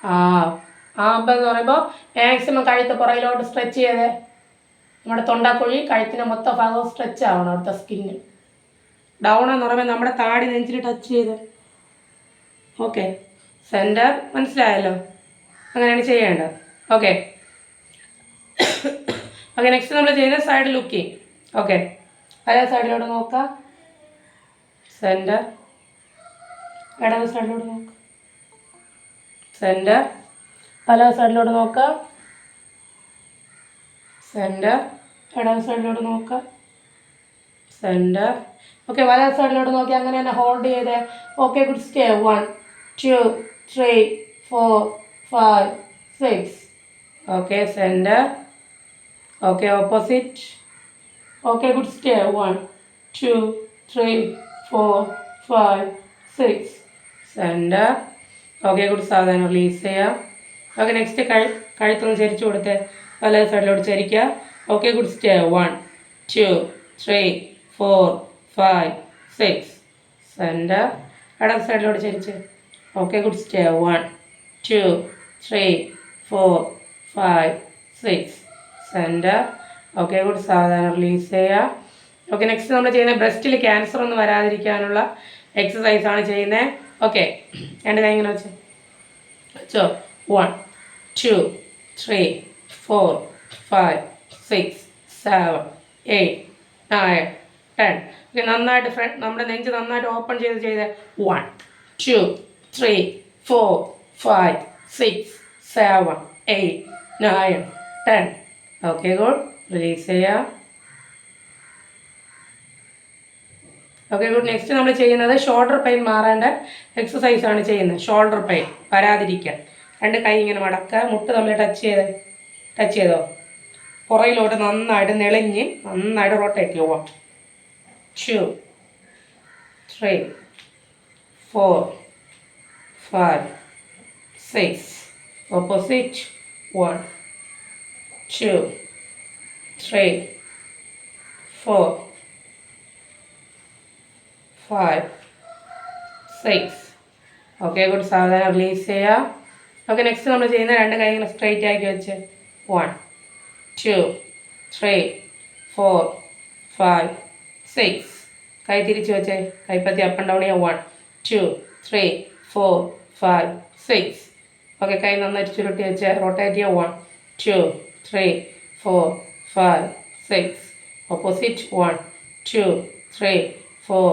up. എന്ന് പറയുമ്പോൾ മാക്സിമം കഴുത്ത് പുറകിലോട്ട് സ്ട്രെച്ച് ചെയ്തേ. നമ്മുടെ തൊണ്ടാക്കുഴി കഴുത്തിന് മൊത്തം ഭാഗവും സ്ട്രെച്ച് ആവണം. അവിടുത്തെ സ്കിന്ന് ഡൗൺ എന്ന് പറയുമ്പോൾ നമ്മുടെ താടി നെഞ്ചിൽ ടച്ച് ചെയ്ത്. ഓക്കെ, സെൻറ്റർ മനസ്സിലായല്ലോ, അങ്ങനെയാണ് ചെയ്യേണ്ടത്. ഓക്കെ ഓക്കെ, നെക്സ്റ്റ് നമ്മൾ ചെയ്യുന്നത് സൈഡ് ലുക്കിങ്. ഓക്കെ, പല സൈഡിലോട്ട് നോക്കാം. സെൻറ്റർ, ഇടത് സൈഡിലോട്ട് നോക്കാം. സെൻറ്റർ, പല സൈഡിലോട്ട് നോക്കാം. സെൻറ്റർ, ഇടത് സൈഡിലോട്ട് നോക്കാം. സെൻറ്റർ. ഓക്കെ, വലത് സൈഡിലോട്ട് നോക്കി അങ്ങനെ തന്നെ ഹോൾഡ് ചെയ്ത്. Okay, good. Stay 1 2 3 4 5 6. Okay, centre. Okay, opposite. Okay, good. Stay 1 2 3 4 5 6. Centre. Okay, good. സാവധാനം റിലീസ് ചെയ്യാം. ഓക്കെ, നെക്സ്റ്റ് കഴുത്തൊന്ന് ചരിച്ചു കൊടുത്ത് വലത് സൈഡിലോട്ട് ചരിക്കുക. Okay, good. സ്റ്റേ 1 2 3 4 5 6. സെൻറ്റർ. ഇടത് സൈഡിലോട്ട് ചരിച്ച്. Okay, good. Stay 1 2 3 4 5 6. Centre. Okay, good. സാവധാനം റിലീസ് ചെയ്യുക. ഓക്കെ, നെക്സ്റ്റ് നമ്മൾ ചെയ്യുന്നത് ബ്രസ്റ്റിൽ ക്യാൻസർ ഒന്നും വരാതിരിക്കാനുള്ള എക്സസൈസാണ് ചെയ്യുന്നത്. ഓക്കെ, രണ്ട് കൈ ഇങ്ങനെ വെച്ചോ. 1 2 3 4 5 6 7 8 9 10. ഓക്കെ, നന്നായിട്ട് നമ്മുടെ നെഞ്ച് നന്നായിട്ട് ഓപ്പൺ ചെയ്ത് 1 2 3 4 5 6 7 8 9 10. Okay, good. റിലീസ് ചെയ്യാം. Okay, good. നെക്സ്റ്റ് നമ്മൾ ചെയ്യുന്നത് ഷോൾഡർ പെയിൻ മാറേണ്ട എക്സസൈസാണ് ചെയ്യുന്നത്. ഷോൾഡർ പെയിൻ വരാതിരിക്കാൻ രണ്ട് കൈ ഇങ്ങനെ മടക്കുക. മുട്ട് തമ്മിൽ ടച്ച് ചെയ്തോ. പുറയിലോട്ട് നന്നായിട്ട് നെളിഞ്ഞ് നന്നായിട്ട് റൊട്ടേറ്റ് ചെയ്യുക. 2 3 4 5 6. ഓപ്പോസിറ്റ്. 1 2 3 4 5 6. Okay, good. സാവധാനം റിലീസ് ചെയ്യുക. ഓക്കെ, നെക്സ്റ്റ് നമ്മൾ ചെയ്യുന്ന രണ്ട് കൈ ഇങ്ങനെ സ്ട്രൈറ്റ് ആക്കി വെച്ച് 1 2 3 4 5 6. കൈ തിരിച്ച് വെച്ച് കൈപ്പത്തി അപ്പ് ആൻഡ് ഡൗൺ ചെയ്യുക. 1 2 3 4 5 6. ഓക്കെ, കൈ നന്നായിട്ട് ചുരുട്ടി വെച്ച് റൊട്ടേറ്റ് ചെയ്യുക. 1 2 3 4 5 6. ഓപ്പോസിറ്റ്. 1 2 3 4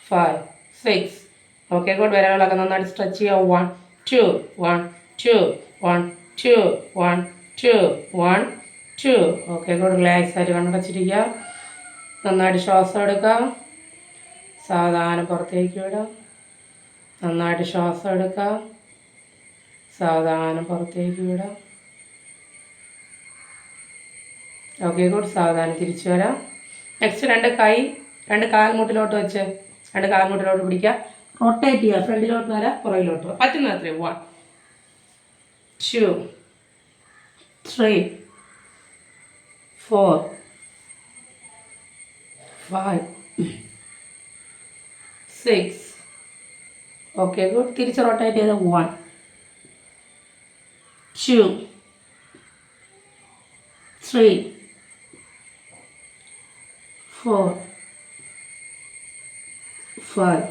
5 6. Okay, good. വിരകളൊക്കെ നന്നായിട്ട് സ്ട്രെച്ച് ചെയ്യുക. 1 2 1 2 1 2 1 2 1 2. Okay, good. റിലാക്സ് ആയിട്ട് കണ്ണടച്ചിരിക്കുക. നന്നായിട്ട് ശ്വാസം എടുക്കാം. സാവധാനം പുറത്തേക്ക് വിടാം. നന്നായിട്ട് ശ്വാസം എടുക്കാം. സാവധാനം പുറത്തേക്ക് വിടാം. Okay, good. സാവധാനം തിരിച്ചു വരാം. നെക്സ്റ്റ് രണ്ട് കാൽമുട്ടിലോട്ട് വെച്ച് രണ്ട് കാൽമുട്ടിലോട്ട് പിടിക്കുക. റൊട്ടേറ്റ് ചെയ്യുക. ഫ്രണ്ടിലോട്ട് വരാം, പുറകിലോട്ട് വരാം. പറ്റുന്ന അത്രയും. 1 2 3 4 5 6. Okay, good. തിരിച്ച് റൊട്ടേറ്റ് ചെയ്ത് 1 2 3 4 5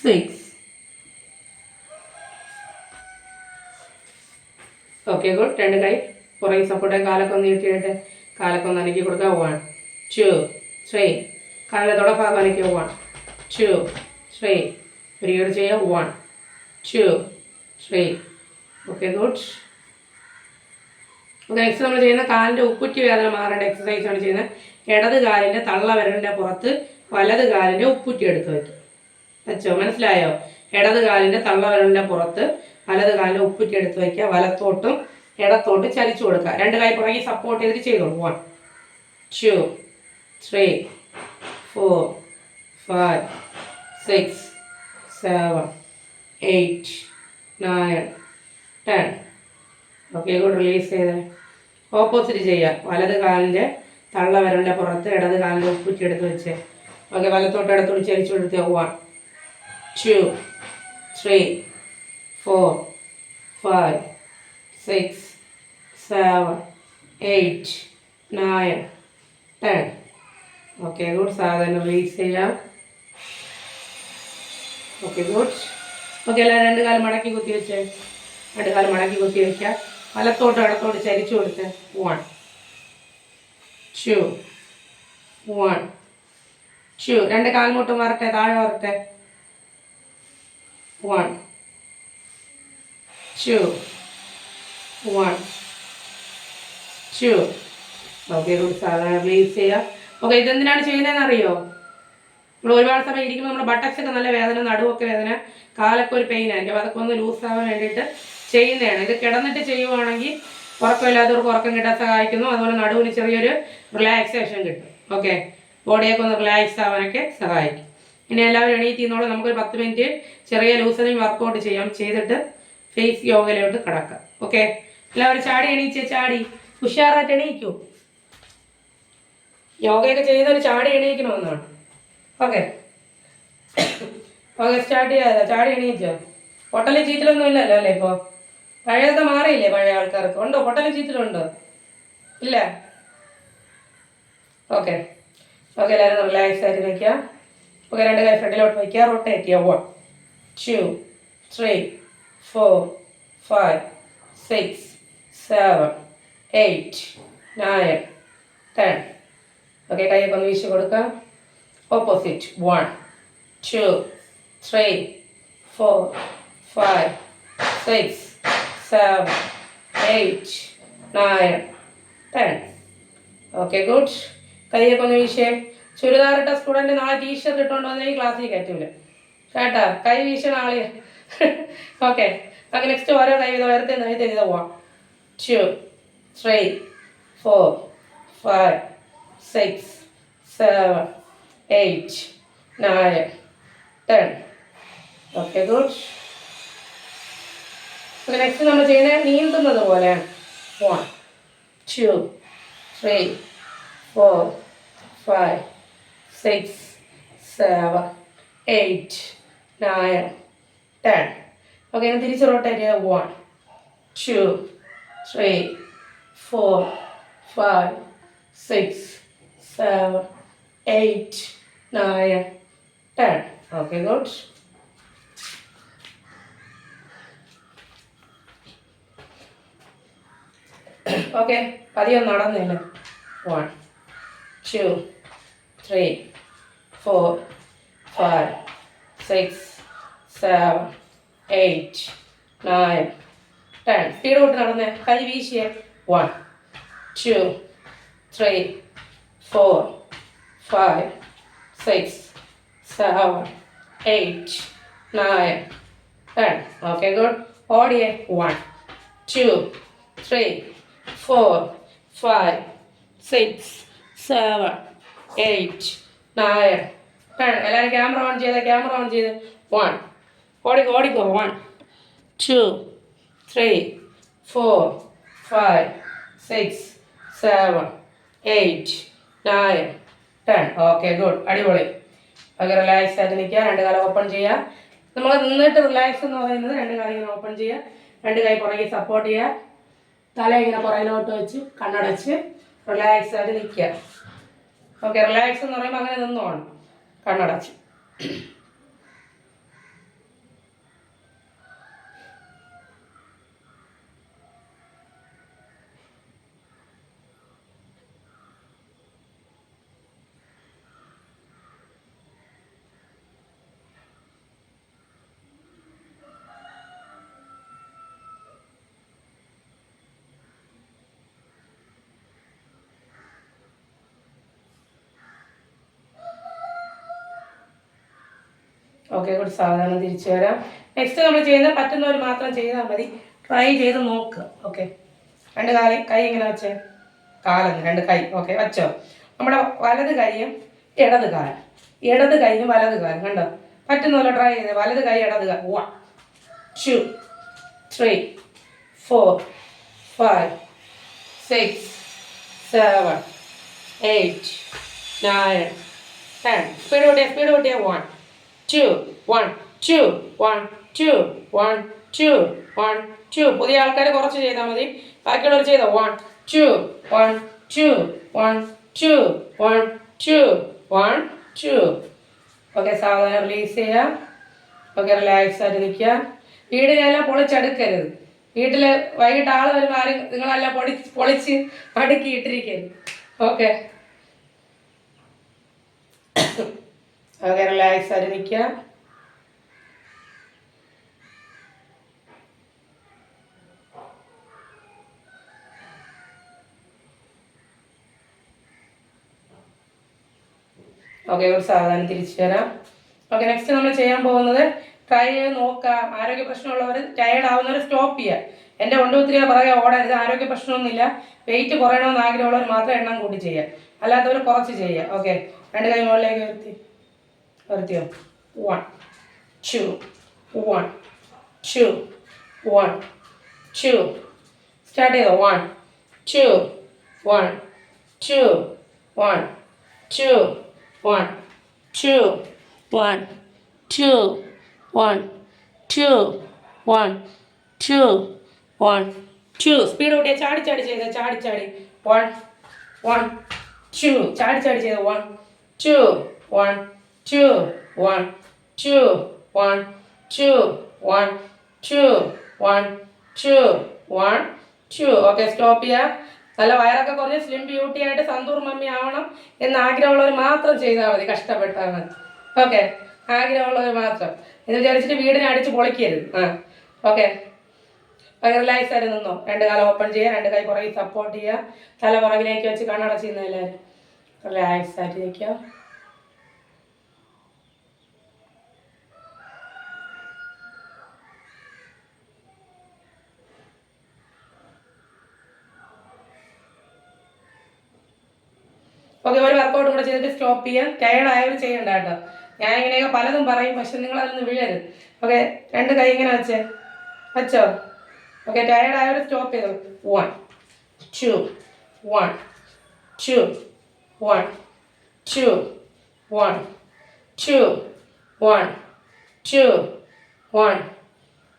6. Okay, good. രണ്ട് കൈ പുറകെ സപ്പോർട്ട്. കാലൊക്കെ ഒന്ന് നീട്ടിയിട്ട് കാലൊക്കെ ഒന്ന് അനക്കി കൊടുക്കുക. 1 2 3. കാലിലെ തുടഭാഗം അനക്കി. 1 2 3 ഒരിക്കൽ ചെയ്യുക. 1 2 3. Okay good. നെക്സ്റ്റ് നമ്മൾ ചെയ്യുന്ന കാലിൻ്റെ ഉപ്പുറ്റി വേദന മാറേണ്ട എക്സസൈസാണ് ചെയ്യുന്നത്. ഇടത് കാലിൻ്റെ തള്ളവിരലിൻ്റെ പുറത്ത് വലത് കാലിൻ്റെ ഉപ്പുറ്റി എടുത്ത് വയ്ക്കും. വെച്ചോ, മനസ്സിലായോ? ഇടത് കാലിൻ്റെ തള്ളവിരലിൻ്റെ പുറത്ത് വലത് കാലിൻ്റെ ഉപ്പുറ്റി എടുത്ത് വയ്ക്കുക. വലത്തോട്ടും ഇടത്തോട്ടും ചലിച്ചു കൊടുക്കുക. രണ്ട് കൈ പുറകെ സപ്പോർട്ട് ചെയ്തിട്ട് ചെയ്തോളൂ. 1 2 3 4 5 6 7 8 9 10. Okay good. റിലീസ് ചെയ്ത് ഓപ്പോസിറ്റ് ചെയ്യുക. വലത് കാലിൻ്റെ തള്ളവിരലിൻ്റെ പുറത്ത് ഇടത് കാലിൻ്റെ ഉപ്പുറ്റി എടുത്ത് വെച്ച് ഓക്കെ വലത്തോട്ട് ഇടത്തോട്ട് ചലിച്ചു കൊടുത്ത് 1 2 3 4 5 6 7 8 9 10. Okay good. സാധാരണ റിലീസ് ചെയ്യാം. Okay good. ഓക്കെ എല്ലാവരും രണ്ട് കാലം മടക്കി കുത്തി വെച്ച് രണ്ട് കാലം മടക്കി കുത്തി വയ്ക്കുക. വലത്തോട്ട് ഇടത്തോട്ട് ചരിച്ചു കൊടുത്ത് 1 2 1 2. രണ്ട് കാൽമുട്ടും വരട്ടെ, താഴെ വരട്ടെ. 1 2 1 2. Okay good. സാധാരണ റിലീസ് ചെയ്യുക. ഓക്കെ ഇതെന്തിനാണ് ചെയ്യുന്നതെന്ന് അറിയോ? നമ്മൾ ഒരുപാട് സമയം ഇരിക്കുമ്പോൾ നമ്മുടെ ബട്ടക്സൊക്കെ നല്ല വേദന, നടുവൊക്കെ വേദന, കാലൊക്കെ ഒരു പെയിൻ ആയിരിക്കും. അപ്പോൾ അതൊക്കെ ഒന്ന് ലൂസ് ആവാൻ വേണ്ടിയിട്ട് ചെയ്യുന്നതാണ്. ഇത് കിടന്നിട്ട് ചെയ്യുവാണെങ്കിൽ ഉറക്കമില്ലാത്തവർക്ക് ഉറക്കം കിട്ടാൻ സഹായിക്കുന്നു. അതുപോലെ നടുവിന് ചെറിയൊരു റിലാക്സേഷൻ കിട്ടും. ഓക്കെ ബോഡിയൊക്കെ ഒന്ന് റിലാക്സ് ആവാനൊക്കെ സഹായിക്കും. ഇനി എല്ലാവരും എണീറ്റ് നിന്നോളൂ. നമുക്കൊരു 10 മിനിറ്റ് ചെറിയ ലൂസനിങ് വർക്കൗട്ട് ചെയ്യാം. ചെയ്തിട്ട് ഫേസ് യോഗയിലോട്ട് കിടക്കാം. ഓക്കെ എല്ലാവരും ചാടി എണീച്ച് ചാടി ഉഷാറായിട്ട് എണീക്കൂ. യോഗയൊക്കെ ചെയ്യുന്നവർ ചാടി എണീക്കണമെന്നാണ്. ഓക്കെ ഓക്കെ സ്റ്റാർട്ട് ചെയ്യാതെ ചാടി എണീച്ചോ. പൊട്ടലും ചീറ്റലൊന്നും ഇല്ലല്ലോ അല്ലേ? ഇപ്പോൾ പഴയതൊക്കെ മാറിയില്ലേ? പഴയ ആൾക്കാർക്ക് ഉണ്ടോ പൊട്ടലും ചീറ്റലുണ്ടോ? ഇല്ല. ഓക്കെ ഓക്കെ എല്ലാവരും റിലാക്സ് ആയിട്ട് വയ്ക്കുക. ഓക്കെ രണ്ട് കൈ ഫ്രണ്ടിലോട്ട് വയ്ക്കുക. റൊട്ടേറ്റ് ചെയ്യുക. 1 2 3 4 5 6 7 8 9 10. ഓക്കെ കൈയൊക്കെ ഒന്ന് വീശി കൊടുക്കാം. ഓപ്പോസിറ്റ് 1 2 3 4 5 6 7 8 9 10. Okay good. കൈയൊക്കെ ഒന്ന് വീശേ. ചുരിദാറിട്ട സ്റ്റുഡൻറ്റ് നാളെ ടീഷർട്ട് ഇട്ടുകൊണ്ട് വന്നെങ്കിൽ ക്ലാസ്സിൽ കയറ്റൂല കേട്ടാ. കൈ വീശ നാളെ. ഓക്കെ ഓക്കെ നെക്സ്റ്റ് ഓരോ കൈ ഉയർത്തി നേരത്തെ ചെയ്ത് പോവാം. 2 3 4 5 6 7 8 9 10. Okay good. ഓക്കെ നെക്സ്റ്റ് നമ്മൾ ചെയ്യുന്നത് നീന്തുന്നത് പോലെ. 1 2 3 4 5 6 7 8 9 10. ഓക്കെ ഞാൻ തിരിച്ച് റൊട്ടേറ്റ് ചെയ്യുക. 1 2 3 4 5 6 7 8 9 10. Okay good. ഓക്കെ പതിയൊന്നും നടന്നില്ല. 1 2 3 4 5 6 7 8 9 10. സ്പീഡ് കൊണ്ട് നടന്നേ. കൈ വീശിയേ. 1 2 3 4 5 6 7 8 9 10. Okay good. ഓടിയേ. 1 2 3 4 5 6 7 8 9 10. എല്ലാവരും ക്യാമറ ഓൺ ചെയ്ത് 1 ഓടിക്കോ. 1 2 3 4 5 6 7 8 9 10. Okay good. അടിപൊളി. ഓക്കെ റിലാക്സ് ആയിട്ട് നിൽക്കുക. രണ്ട് കാലം ഓപ്പൺ ചെയ്യുക. നമ്മൾ നിന്നിട്ട് റിലാക്സ് എന്ന് പറയുന്നത് രണ്ട് കാലം ഇങ്ങനെ ഓപ്പൺ ചെയ്യുക. രണ്ട് കൈ പുറകെ സപ്പോർട്ട് ചെയ്യുക. തല ഇങ്ങനെ പുറകിലോട്ട് വെച്ച് കണ്ണടച്ച് റിലാക്സ് ആയിട്ട് നിൽക്കുക. ഓക്കെ റിലാക്സ് എന്ന് പറയുമ്പോൾ അങ്ങനെ നിന്നോണം കണ്ണടച്ച്. ഓക്കെ, കുറച്ച് സാവധാനം തിരിച്ചു വരാം. നെക്സ്റ്റ് നമ്മൾ ചെയ്യുന്നത് പറ്റുന്നവർ മാത്രം ചെയ്താൽ മതി, ട്രൈ ചെയ്ത് നോക്കുക. ഓക്കെ, രണ്ട് കൈ ഇങ്ങനെ വെച്ചേ, കാലെന്ന് രണ്ട് കൈ. ഓക്കെ, വെച്ചോ. നമ്മുടെ വലത് കൈയും ഇടത് കാലം, ഇടത് കൈയും വലത് കാലം കണ്ടോ. പറ്റുന്നല്ലോ, ട്രൈ ചെയ്തേ. വലത് കൈ ഇടത് കാലം. 1 2 3 4 5 6 7 8 9 10. സ്പീഡ് കൂട്ടിയ 1 2 1 2 1 2 1 2 1 2. പുതിയ ആൾക്കാർ കുറച്ച് ചെയ്താൽ മതി, ബാക്കിയുള്ളവർ ചെയ്തോ. 1 2 1 2 1 2 1 2 1 2. ഓക്കെ, സാവധാനം റിലീസ് ചെയ്യാം. ഓക്കെ, റിലാക്സ് ആയിട്ട് നിൽക്കുക. വീടിനെല്ലാം പൊളിച്ചടുക്കരുത്. വീട്ടിൽ വൈകിട്ട് ആൾ വരുമ്പോൾ ആരും നിങ്ങളെല്ലാം പൊളിച്ച് അടുക്കി ഇട്ടിരിക്കരുത്. ഓക്കെ ഓക്കെ, റിലാക്സ് ആയിട്ട് നിൽക്കുക. ഓക്കെ, ഒരു സാവധാനം തിരിച്ചു വരാം. ഓക്കെ, നെക്സ്റ്റ് നമ്മൾ ചെയ്യാൻ പോകുന്നത് ട്രൈ ചെയ്ത് നോക്കുക. ആരോഗ്യ പ്രശ്നമുള്ളവർ, ടയേർഡ് ആവുന്നവർ സ്റ്റോപ്പ് ചെയ്യുക. എൻ്റെ 1 2 3 പുറകെ ഓടരുത്. ആരോഗ്യ പ്രശ്നമൊന്നുമില്ല, വെയിറ്റ് കുറയണമെന്ന് ആഗ്രഹമുള്ളവർ മാത്രം എണ്ണം കൂട്ടി ചെയ്യുക, അല്ലാത്തവർ കുറച്ച് ചെയ്യുക. ഓക്കെ, രണ്ട് കൈ മുകളിലേക്ക് വരുത്തിയോ. 1 2 1 2 1 2. സ്റ്റാർട്ട് ചെയ്തോ. 1 2 1 2 1 2 1 2 1 2 1 2 1 2 1 2. സ്പീഡ് കൂട്ടിയാൽ ചാടി ചെയ്ത, ചാടി 1 1 2. ചാടി ചെയ്ത 1 2 1 2 1 2 1 2 1 2 1 2 1 2. ഓക്കെ, സ്റ്റോപ്പ് ചെയ്യുക. നല്ല വയറൊക്കെ കുറഞ്ഞ് സ്ലിം ബ്യൂട്ടി ആയിട്ട് സന്തൂർ മമ്മി ആവണം എന്ന് ആഗ്രഹമുള്ളവർ മാത്രം ചെയ്താൽ മതി, കഷ്ടപ്പെട്ടാൽ മതി. ഓക്കെ, ആഗ്രഹമുള്ളവർ മാത്രം. എന്ന് വിചാരിച്ചിട്ട് വീടിനെ അടിച്ച് പൊളിക്കരുത്. ഓക്കെ, റിലാക്സ് ആയിട്ട് നിന്നോ. രണ്ട് കാലം ഓപ്പൺ ചെയ്യുക, രണ്ട് കൈ പുറകിൽ സപ്പോർട്ട് ചെയ്യുക, തല പുറകിലേക്ക് വെച്ച് കണ്ണടച്ചിരുന്ന എല്ലാവരും റിലാക്സ് ആയിട്ട് ഇരിക്കുക. ഓക്കെ, ഒരു വർക്കൗട്ട് കൂടെ ചെയ്തിട്ട് സ്റ്റോപ്പ് ചെയ്യാം. ടയേർഡ് ആയവർ ചെയ്യണ്ട കേട്ടോ. ഞാൻ ഇങ്ങനെയൊക്കെ പലതും പറയും, പക്ഷെ നിങ്ങൾ അതൊന്നും വീഴരുത്. ഓക്കെ, രണ്ട് കൈ ഇങ്ങനെ വെച്ചോ. ഓക്കെ, ടയേർഡ് ആയവർ സ്റ്റോപ്പ് ചെയ്തോ. 1 2 1 2 1 2 1 2 1 2 1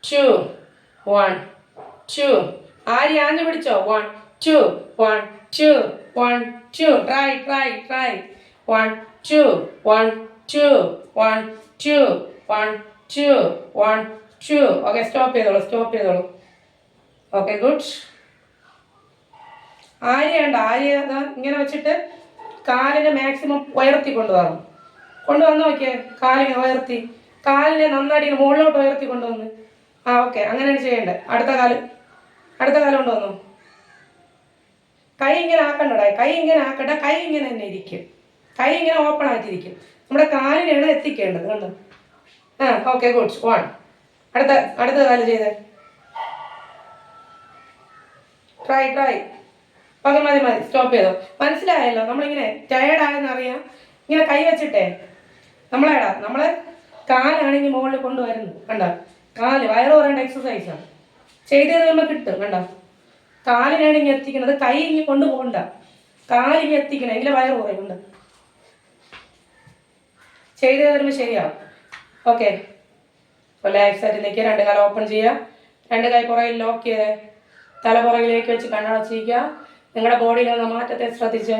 2 1 2. ആര് ആഞ്ഞു പിടിച്ചോ. 1 2 1 2 1 2. ട്രൈ 1 2 1 2 1 2 1 2 1 2. ഓക്കെ, സ്റ്റോപ്പ് ചെയ്തോളൂ. Okay, good. ആര്യ ഇങ്ങനെ വെച്ചിട്ട് കാലിനെ മാക്സിമം ഉയർത്തി കൊണ്ടുവന്ന് നോക്കിയേ. കാലിനെ ഉയർത്തി, കാലിനെ നന്നായിട്ട് മുകളിലോട്ട് ഉയർത്തി കൊണ്ടുവന്ന്. ഓക്കെ, അങ്ങനെയാണ് ചെയ്യേണ്ടത്. അടുത്ത കാലം കൊണ്ടുവന്നു. കൈ ഇങ്ങനെ ആക്കണ്ടേ, കൈ ഇങ്ങനെ തന്നെ ഇരിക്കും. കൈ ഇങ്ങനെ ഓപ്പൺ ആയിട്ടിരിക്കും. നമ്മുടെ കാലിനെയാണ് എത്തിക്കേണ്ടത്. കണ്ടോ. Okay, good. 1. അടുത്ത കാലം ചെയ്തേ. ട്രൈ. ഓക്കെ, മതി. സ്റ്റോപ്പ് ചെയ്തോ. മനസ്സിലായല്ലോ. നമ്മളിങ്ങനെ ടയേർഡ് ആയെന്നറിയാം. ഇങ്ങനെ കൈ വെച്ചിട്ടേ നമ്മളെ കാലാണെങ്കിൽ മുകളിൽ കൊണ്ടുവരുന്നു. കണ്ടോ, കാല് വയറ് പറയേണ്ട എക്സസൈസാണ്. ചെയ്ത് കഴിയുമ്പോൾ കിട്ടും. കണ്ടോ, കാലിനാണ് ഇങ്ങനെ എത്തിക്കുന്നത്. കൈ ഇങ്ങനെ കൊണ്ടുപോകണ്ട, കാലിങ്ങനെ എത്തിക്കണം. എങ്കിലും വയറ് കുറയും. കണ്ടോ, ചെയ്ത് വരുമ്പോൾ ശരിയാവും. ഓക്കെ, റിലാക്സ് ആയിട്ട് നിൽക്കുക. രണ്ട് കാലം ഓപ്പൺ ചെയ്യുക. രണ്ട് കൈ പുറകിൽ ലോക്ക് ചെയ്തേ. തല പുറകിലേക്ക് വെച്ച് കണ്ണടച്ചിരിക്കുക. നിങ്ങളുടെ ബോഡിയിൽ നിന്ന് മാറ്റത്തെ ശ്രദ്ധിച്ച്.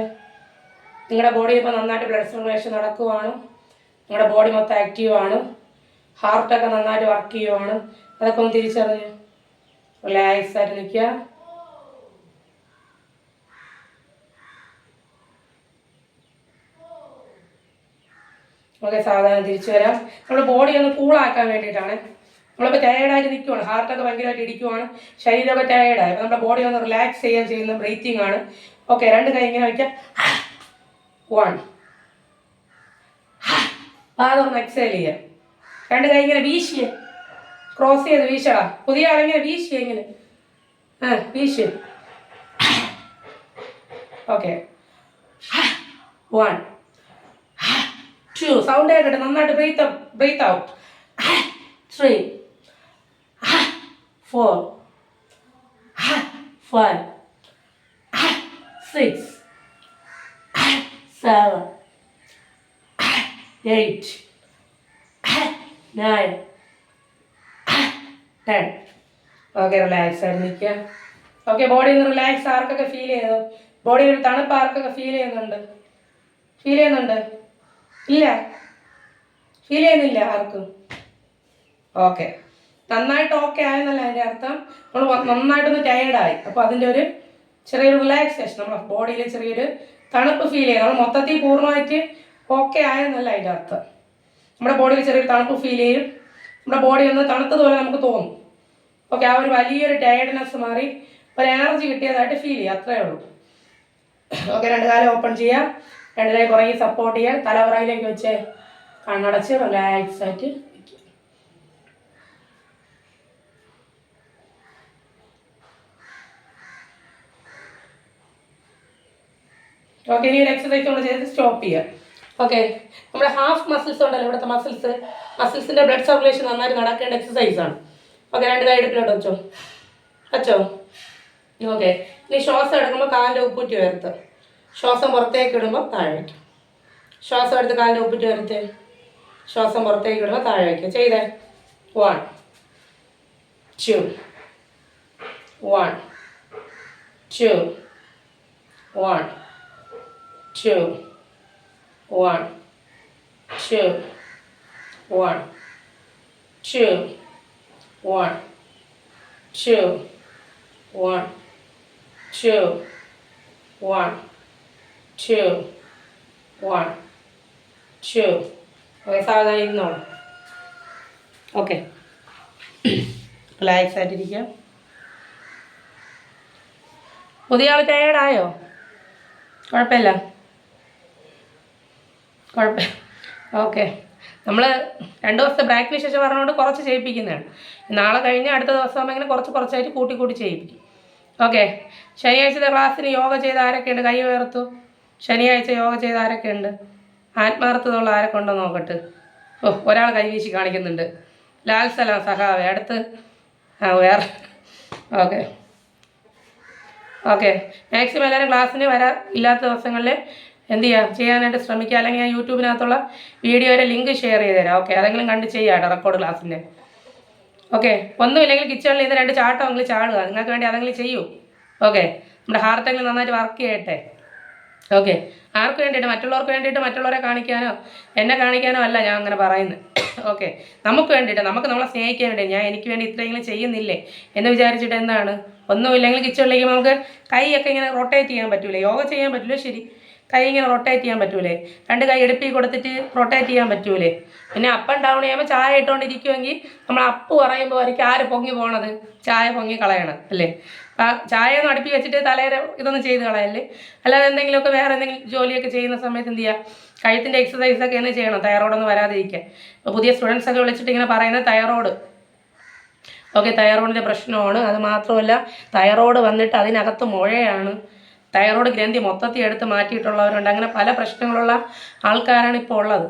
നിങ്ങളുടെ ബോഡിയിൽ ഇപ്പോൾ നന്നായിട്ട് ബ്ലഡ് സർക്കുലേഷൻ നടക്കുവാണ്. നിങ്ങളുടെ ബോഡി മൊത്തം ആക്റ്റീവാണ്. ഹാർട്ടൊക്കെ നന്നായിട്ട് വർക്ക് ചെയ്യുവാണ്. അതൊക്കെ ഒന്ന് തിരിച്ചറിഞ്ഞ് റിലാക്സ് ആയിട്ട് നിൽക്കുക. ഓക്കെ, സാധാരണ തിരിച്ചു വരാം. നമ്മുടെ ബോഡി ഒന്ന് കൂളാക്കാൻ വേണ്ടിയിട്ടാണ്. നമ്മളിപ്പോൾ ടയേർഡായിട്ട് നിൽക്കുവാണ്, ഹാർട്ടൊക്കെ ഭയങ്കരമായിട്ട് ഇടിക്കുവാണ്, ശരീരമൊക്കെ ടയേർഡായി. അപ്പോൾ നമ്മുടെ ബോഡി ഒന്ന് റിലാക്സ് ചെയ്യാൻ ചെയ്യുന്ന ബ്രീത്തിങ് ആണ്. ഓക്കെ, രണ്ട് കൈ ഇങ്ങനെ വയ്ക്കാം. 1. അതൊന്ന് എക്സേൽ ചെയ്യാം. രണ്ട് കൈ ഇങ്ങനെ വീശിയേ, ക്രോസ് ചെയ്ത് വീശടാ. പുതിയ ആളിങ്ങനെ വീശിയേ ഇങ്ങനെ, വീശ്. ഓക്കെ, 1 2 സൗണ്ട് കേട്ടിട്ട് നന്നായിട്ട് ബ്രീത്ത് ഔട്ട്. 3 4 5 6 7 8 9 10. ഓക്കെ, റിലാക്സ് ആയിട്ട് നിൽക്കുക. ഓക്കെ, ബോഡി ഒന്ന് റിലാക്സ്. ആർക്കൊക്കെ ഫീൽ ചെയ്തു? ബോഡിയിൽ ഒരു തണുപ്പ് ആർക്കൊക്കെ ഫീൽ ചെയ്യുന്നുണ്ട്? ഇല്ല, ഫീൽ ചെയ്യുന്നില്ല ആർക്കും? ഓക്കെ, നന്നായിട്ട് ഓക്കെ ആയെന്നല്ല അതിൻ്റെ അർത്ഥം. നമ്മൾ നന്നായിട്ടൊന്ന് ടയേർഡായി. അപ്പോൾ അതിൻ്റെ ഒരു ചെറിയൊരു റിലാക്സേഷൻ, നമ്മുടെ ബോഡിയിൽ ചെറിയൊരു തണുപ്പ് ഫീൽ ചെയ്യും. നമ്മൾ മൊത്തത്തിൽ പൂർണ്ണമായിട്ട് ഓക്കെ ആയെന്നല്ല അതിൻ്റെ അർത്ഥം. നമ്മുടെ ബോഡിയിൽ ചെറിയൊരു തണുപ്പ് ഫീൽ ചെയ്യും. നമ്മുടെ ബോഡി ഒന്ന് തണുത്തതുപോലെ നമുക്ക് തോന്നും. ഓക്കെ, ആ ഒരു വലിയൊരു ടയേർഡ്നെസ് മാറി ഒരു എനർജി കിട്ടിയതായിട്ട് ഫീൽ ചെയ്യുക, അത്രയേ ഉള്ളൂ. ഓക്കെ, രണ്ട് കാലം ഓപ്പൺ ചെയ്യാം, രണ്ട് കൈ പുറകെ സപ്പോർട്ട് ചെയ്യാം, തലവറയിലേക്ക് വെച്ച് കണ്ണടച്ച് റിലാക്സ് ആയിട്ട്. ഓക്കെ, ഇനി ഒരു എക്സസൈസ് കൊണ്ട് ചെയ്ത് സ്റ്റോപ്പ് ചെയ്യാം. ഓക്കെ, നമ്മുടെ ഹാഫ് മസിൽസ് ഉണ്ടല്ലോ, ഇവിടുത്തെ മസിൽസിൻ്റെ ബ്ലഡ് സർക്കുലേഷൻ നന്നായിട്ട് നടക്കേണ്ട എക്സസൈസാണ്. ഓക്കെ, രണ്ട് കൈ എടുപ്പിലോട്ട് വെച്ചോ. ഓക്കെ, ഇനി ശ്വാസം എടുക്കുമ്പോൾ കാലിൻ്റെ ഉപ്പൂറ്റി ഉയർത്ത്, ശ്വാസം പുറത്തേക്ക് ഇടുമ്പോൾ താഴെ വയ്ക്കും. ശ്വാസം എടുത്ത് കാലിൻ്റെ ഉപ്പൂറ്റി ഉയർത്ത്, ശ്വാസം പുറത്തേക്ക് ഇടുമ്പോൾ താഴെ വയ്ക്കുക. ചെയ്തേ. 1 2 1 2 1 2 1 2 1 2 1 2 1 2 1 2 1 2. ഓക്കെ, സാധാരണ ഇരുന്നോളൂ. ഓക്കെ, റിലാക്സ് ആയിട്ടിരിക്കുക. പുതിയ ആൾ ടയേർഡായോ? കുഴപ്പമില്ല. ഓക്കെ, നമ്മൾ 2 ദിവസത്തെ ബ്രേക്കിന് ശേഷം പറഞ്ഞുകൊണ്ട് കുറച്ച് ചെയ്യിപ്പിക്കുന്നതാണ്. നാളെ കഴിഞ്ഞ് അടുത്ത ദിവസം ഇങ്ങനെ കുറച്ചായിട്ട് കൂട്ടി ചെയ്യിപ്പിക്കും. ഓക്കെ, ശനിയാഴ്ചത്തെ ക്ലാസ്സിന് യോഗ ചെയ്ത ആരൊക്കെയുണ്ട്? കൈ ഉയർത്തു. ശനിയാഴ്ച യോഗ ചെയ്ത ആരൊക്കെയുണ്ട്? ആത്മാർത്ഥതയുള്ള ആരൊക്കെ ഉണ്ടോ നോക്കട്ടെ. ഒരാൾ കൈവീശി കാണിക്കുന്നുണ്ട്. ലാൽ സലാം സഹാവേ. അടുത്ത് വേറെ. ഓക്കെ, മാക്സിമം എല്ലാവരും ക്ലാസ്സിന് ഇല്ലാത്ത ദിവസങ്ങളിൽ എന്ത് ചെയ്യാനായിട്ട് ശ്രമിക്കുക. അല്ലെങ്കിൽ ഞാൻ യൂട്യൂബിനകത്തുള്ള വീഡിയോയുടെ ലിങ്ക് ഷെയർ ചെയ്ത് തരാം. ഓക്കെ, അതെങ്കിലും കണ്ട് ചെയ്യാട്ടോ റെക്കോർഡ് ക്ലാസ്സിൻ്റെ. ഓക്കെ, ഒന്നുമില്ലെങ്കിൽ കിച്ചണിൽ നിന്ന് 2 ചാട്ടമെങ്കിലും ചാടുക. നിങ്ങൾക്ക് വേണ്ടി അതെങ്കിലും ചെയ്യൂ. ഓക്കെ, നമ്മുടെ ഹാർട്ടെങ്കിലും നന്നായിട്ട് വർക്ക് ചെയ്യട്ടെ. ഓക്കെ, ആർക്ക് വേണ്ടിയിട്ട്? മറ്റുള്ളവർക്ക് വേണ്ടിയിട്ട്, മറ്റുള്ളവരെ കാണിക്കാനോ എന്നെ കാണിക്കാനോ അല്ല ഞാൻ അങ്ങനെ പറയുന്നത്. ഓക്കെ, നമുക്ക് വേണ്ടിയിട്ട്, നമ്മളെ സ്നേഹിക്കാൻ വേണ്ടി. എനിക്ക് വേണ്ടി ഇത്രയെങ്കിലും ചെയ്യുന്നില്ലേ എന്ന് വിചാരിച്ചിട്ട് എന്താണ്? ഒന്നുമില്ലെങ്കിൽ കിച്ചണിലേക്ക് നമുക്ക് കൈയൊക്കെ ഇങ്ങനെ റൊട്ടേറ്റ് ചെയ്യാൻ പറ്റൂലേ? യോഗ ചെയ്യാൻ പറ്റില്ല, ശരി. കൈ ഇങ്ങനെ റൊട്ടേറ്റ് ചെയ്യാൻ പറ്റൂലേ? 2 കൈ എടുപ്പി കൊടുത്തിട്ട് റൊട്ടേറ്റ് ചെയ്യാൻ പറ്റൂലേ? പിന്നെ അപ്പ് ആൻഡ് ഡൗൺ ചെയ്യുമ്പോൾ ചായ ഇട്ടുകൊണ്ടിരിക്കുമെങ്കിൽ നമ്മൾ അപ്പ് പറയുമ്പോൾ ആയിരിക്കും ആര് പൊങ്ങി പോകണത്? ചായ പൊങ്ങി കളയണം അല്ലേ? ചായ ഒന്ന് അടുപ്പി വെച്ചിട്ട് തലയുടെ ഇതൊന്നും ചെയ്ത് കളയല്ലേ. അല്ലാതെ എന്തെങ്കിലുമൊക്കെ വേറെ എന്തെങ്കിലും ജോലിയൊക്കെ ചെയ്യുന്ന സമയത്ത് എന്ത് ചെയ്യുക? കഴുത്തിൻ്റെ എക്സസൈസൊക്കെ എന്ന് ചെയ്യണം, തൈറോയ്ഡൊന്നും വരാതിരിക്കാൻ. ഇപ്പോൾ പുതിയ സ്റ്റുഡൻസൊക്കെ വിളിച്ചിട്ട് ഇങ്ങനെ പറയുന്നത് തൈറോയ്ഡ്. ഓക്കെ, തൈറോയ്ഡിൻ്റെ പ്രശ്നമാണ്. അത് മാത്രമല്ല, തൈറോയ്ഡ് വന്നിട്ട് അതിനകത്ത് മുഴയാണ്. തൈറോയ്ഡ് ഗ്രന്ഥി മൊത്തത്തിൽ എടുത്ത് മാറ്റിയിട്ടുള്ളവരുണ്ട്. അങ്ങനെ പല പ്രശ്നങ്ങളുള്ള ആൾക്കാരാണ് ഇപ്പോൾ ഉള്ളത്.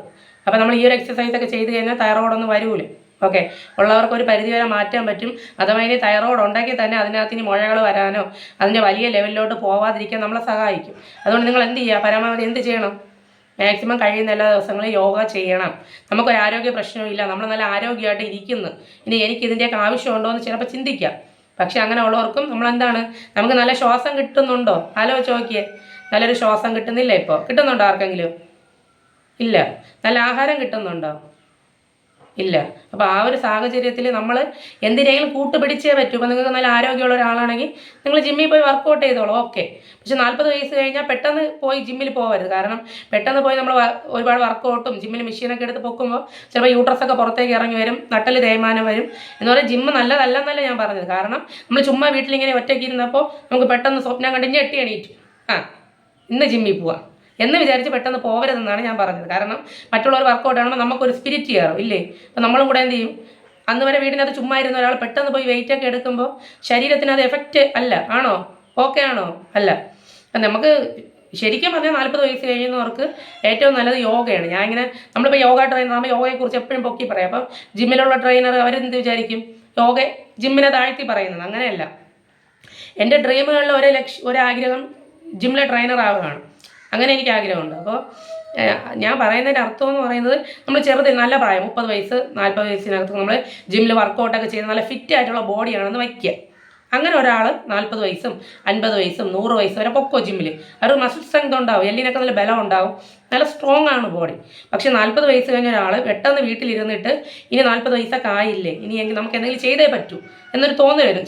അപ്പോൾ നമ്മൾ ഈ ഒരു എക്സസൈസൊക്കെ ചെയ്ത് കഴിഞ്ഞാൽ തൈറോയ്ഡൊന്നും വരൂല. ഓക്കെ, ഉള്ളവർക്ക് ഒരു പരിധിവരെ മാറ്റാൻ പറ്റും. അഥവാ ഇനി തൈറോയ്ഡ് ഉണ്ടെങ്കിൽ തന്നെ അതിനകത്ത് ഇനി മുഴകൾ വരാനോ അതിൻ്റെ വലിയ ലെവലിലോട്ട് പോവാതിരിക്കാൻ നമ്മളെ സഹായിക്കും. അതുകൊണ്ട് നിങ്ങൾ എന്ത് ചെയ്യുക? പരമാവധി എന്ത് ചെയ്യണം? മാക്സിമം കഴിയുന്ന എല്ലാ ദിവസങ്ങളും യോഗ ചെയ്യണം. നമുക്കൊരു ആരോഗ്യ പ്രശ്നവും ഇല്ല, നമ്മൾ നല്ല ആരോഗ്യമായിട്ട് ഇരിക്കുന്നു. ഇനി എനിക്ക് ഇതിൻ്റെയൊക്കെ ആവശ്യമുണ്ടോ എന്ന് ചിലപ്പോൾ ചിന്തിക്കാം. പക്ഷെ അങ്ങനെ ഉള്ളവർക്കും നമ്മളെന്താണ്, നമുക്ക് നല്ല ശ്വാസം കിട്ടുന്നുണ്ടോ? ആലോചിച്ച് നോക്കിയേ. നല്ലൊരു ശ്വാസം കിട്ടുന്നില്ല. ഇപ്പോൾ കിട്ടുന്നുണ്ടോ ആർക്കെങ്കിലും? ഇല്ല. നല്ല ആഹാരം കിട്ടുന്നുണ്ടോ? ഇല്ല. അപ്പോൾ ആ ഒരു സാഹചര്യത്തിൽ നമ്മൾ എന്തിനേലും കൂട്ടുപിടിച്ചേ പറ്റൂ. ഇപ്പോൾ നിങ്ങൾക്ക് നല്ല ആരോഗ്യമുള്ള ഒരാളാണെങ്കിൽ നിങ്ങൾ ജിമ്മിൽ പോയി വർക്കൗട്ട് ചെയ്തോളൂ. ഓക്കെ, പക്ഷെ 40 വയസ്സ് കഴിഞ്ഞാൽ പെട്ടെന്ന് പോയി ജിമ്മിൽ പോകരുത്. കാരണം പെട്ടെന്ന് പോയി നമ്മൾ ഒരുപാട് വർക്കൗട്ടും ജിമ്മിൽ മെഷീനൊക്കെ എടുത്ത് പൊക്കുമ്പോൾ ചിലപ്പോൾ യൂട്രസൊക്കെ പുറത്തേക്ക് ഇറങ്ങി വരും, നട്ടൽ തേയ്മാനം വരും. എന്ന് പറഞ്ഞാൽ ജിമ്മ് നല്ലതല്ലെന്നല്ല ഞാൻ പറഞ്ഞത്. കാരണം നമ്മൾ ചുമ്മാ വീട്ടിലിങ്ങനെ ഒറ്റയ്ക്ക് ഇരുന്നപ്പോൾ നമുക്ക് പെട്ടെന്ന് സ്വപ്നം കണ്ട് ഞെട്ടി എണീറ്റു, ഇന്ന് ജിമ്മിൽ പോവാം, എന്ന് വിചാരിച്ച് പെട്ടെന്ന് പോകരുതെന്നാണ് ഞാൻ പറഞ്ഞത്. കാരണം മറ്റുള്ളവർ വർക്കൗട്ട് ആകുമ്പോൾ നമുക്കൊരു സ്പിരിറ്റ് കയറും ഇല്ലേ. അപ്പം നമ്മളും കൂടെ എന്ത് ചെയ്യും, അന്ന് വരെ വീടിനകത്ത് ചുമ്മാ ഇരുന്ന ഒരാൾ പെട്ടെന്ന് പോയി വെയിറ്റൊക്കെ എടുക്കുമ്പോൾ ശരീരത്തിന് അത് എഫക്റ്റ് അല്ല. ആണോ? ഓക്കെ ആണോ? അല്ല. നമുക്ക് ശരിക്കും പറഞ്ഞാൽ 40 വയസ്സ് കഴിയുന്നവർക്ക് ഏറ്റവും നല്ലത് യോഗയാണ്. ഞാൻ ഇങ്ങനെ നമ്മളിപ്പോൾ യോഗ ട്രെയിനർ ആകുമ്പോൾ യോഗയെക്കുറിച്ച് എപ്പോഴും പൊക്കി പറയാം. അപ്പം ജിമ്മിലുള്ള ട്രെയിനർ അവരെന്ത് വിചാരിക്കും, യോഗ ജിമ്മിനെ താഴ്ത്തി പറയുന്നത്. അങ്ങനെയല്ല. എൻ്റെ ഡ്രീമുകളിൽ ഒരാഗ്രഹം ജിമ്മിലെ ട്രെയിനർ ആവുകയാണ്. അങ്ങനെ എനിക്ക് ആഗ്രഹമുണ്ട്. അപ്പോൾ ഞാൻ പറയുന്നതിൻ്റെ അർത്ഥം എന്ന് പറയുന്നത്, നമ്മൾ ചെറുതിൽ നല്ല പ്രായം 30 വയസ്സ് 40 വയസ്സിനകത്ത് നമ്മൾ ജിമ്മിൽ വർക്കൗട്ടൊക്കെ ചെയ്ത് നല്ല ഫിറ്റ് ആയിട്ടുള്ള ബോഡിയാണെന്ന് വയ്ക്കുക. അങ്ങനെ ഒരാൾ 40 വയസ്സും 50 വയസ്സും 100 വയസ്സ് വരെ പൊക്കോ ജിമ്മിൽ, ഒരു മസിൽ സ്ട്രെങ്ത് ഉണ്ടാവും, എല്ലിനൊക്കെ നല്ല ബലം ഉണ്ടാവും, നല്ല സ്ട്രോങ് ആണ് ബോഡി. പക്ഷേ 40 വയസ്സ് കഴിഞ്ഞ ഒരാൾ പെട്ടെന്ന് വീട്ടിലിരുന്നിട്ട് ഇനി 40 വയസ്സൊക്കെ ആയില്ലേ, ഇനി നമുക്ക് എന്തെങ്കിലും ചെയ്തേ പറ്റൂ എന്നൊരു തോന്നൽ വരും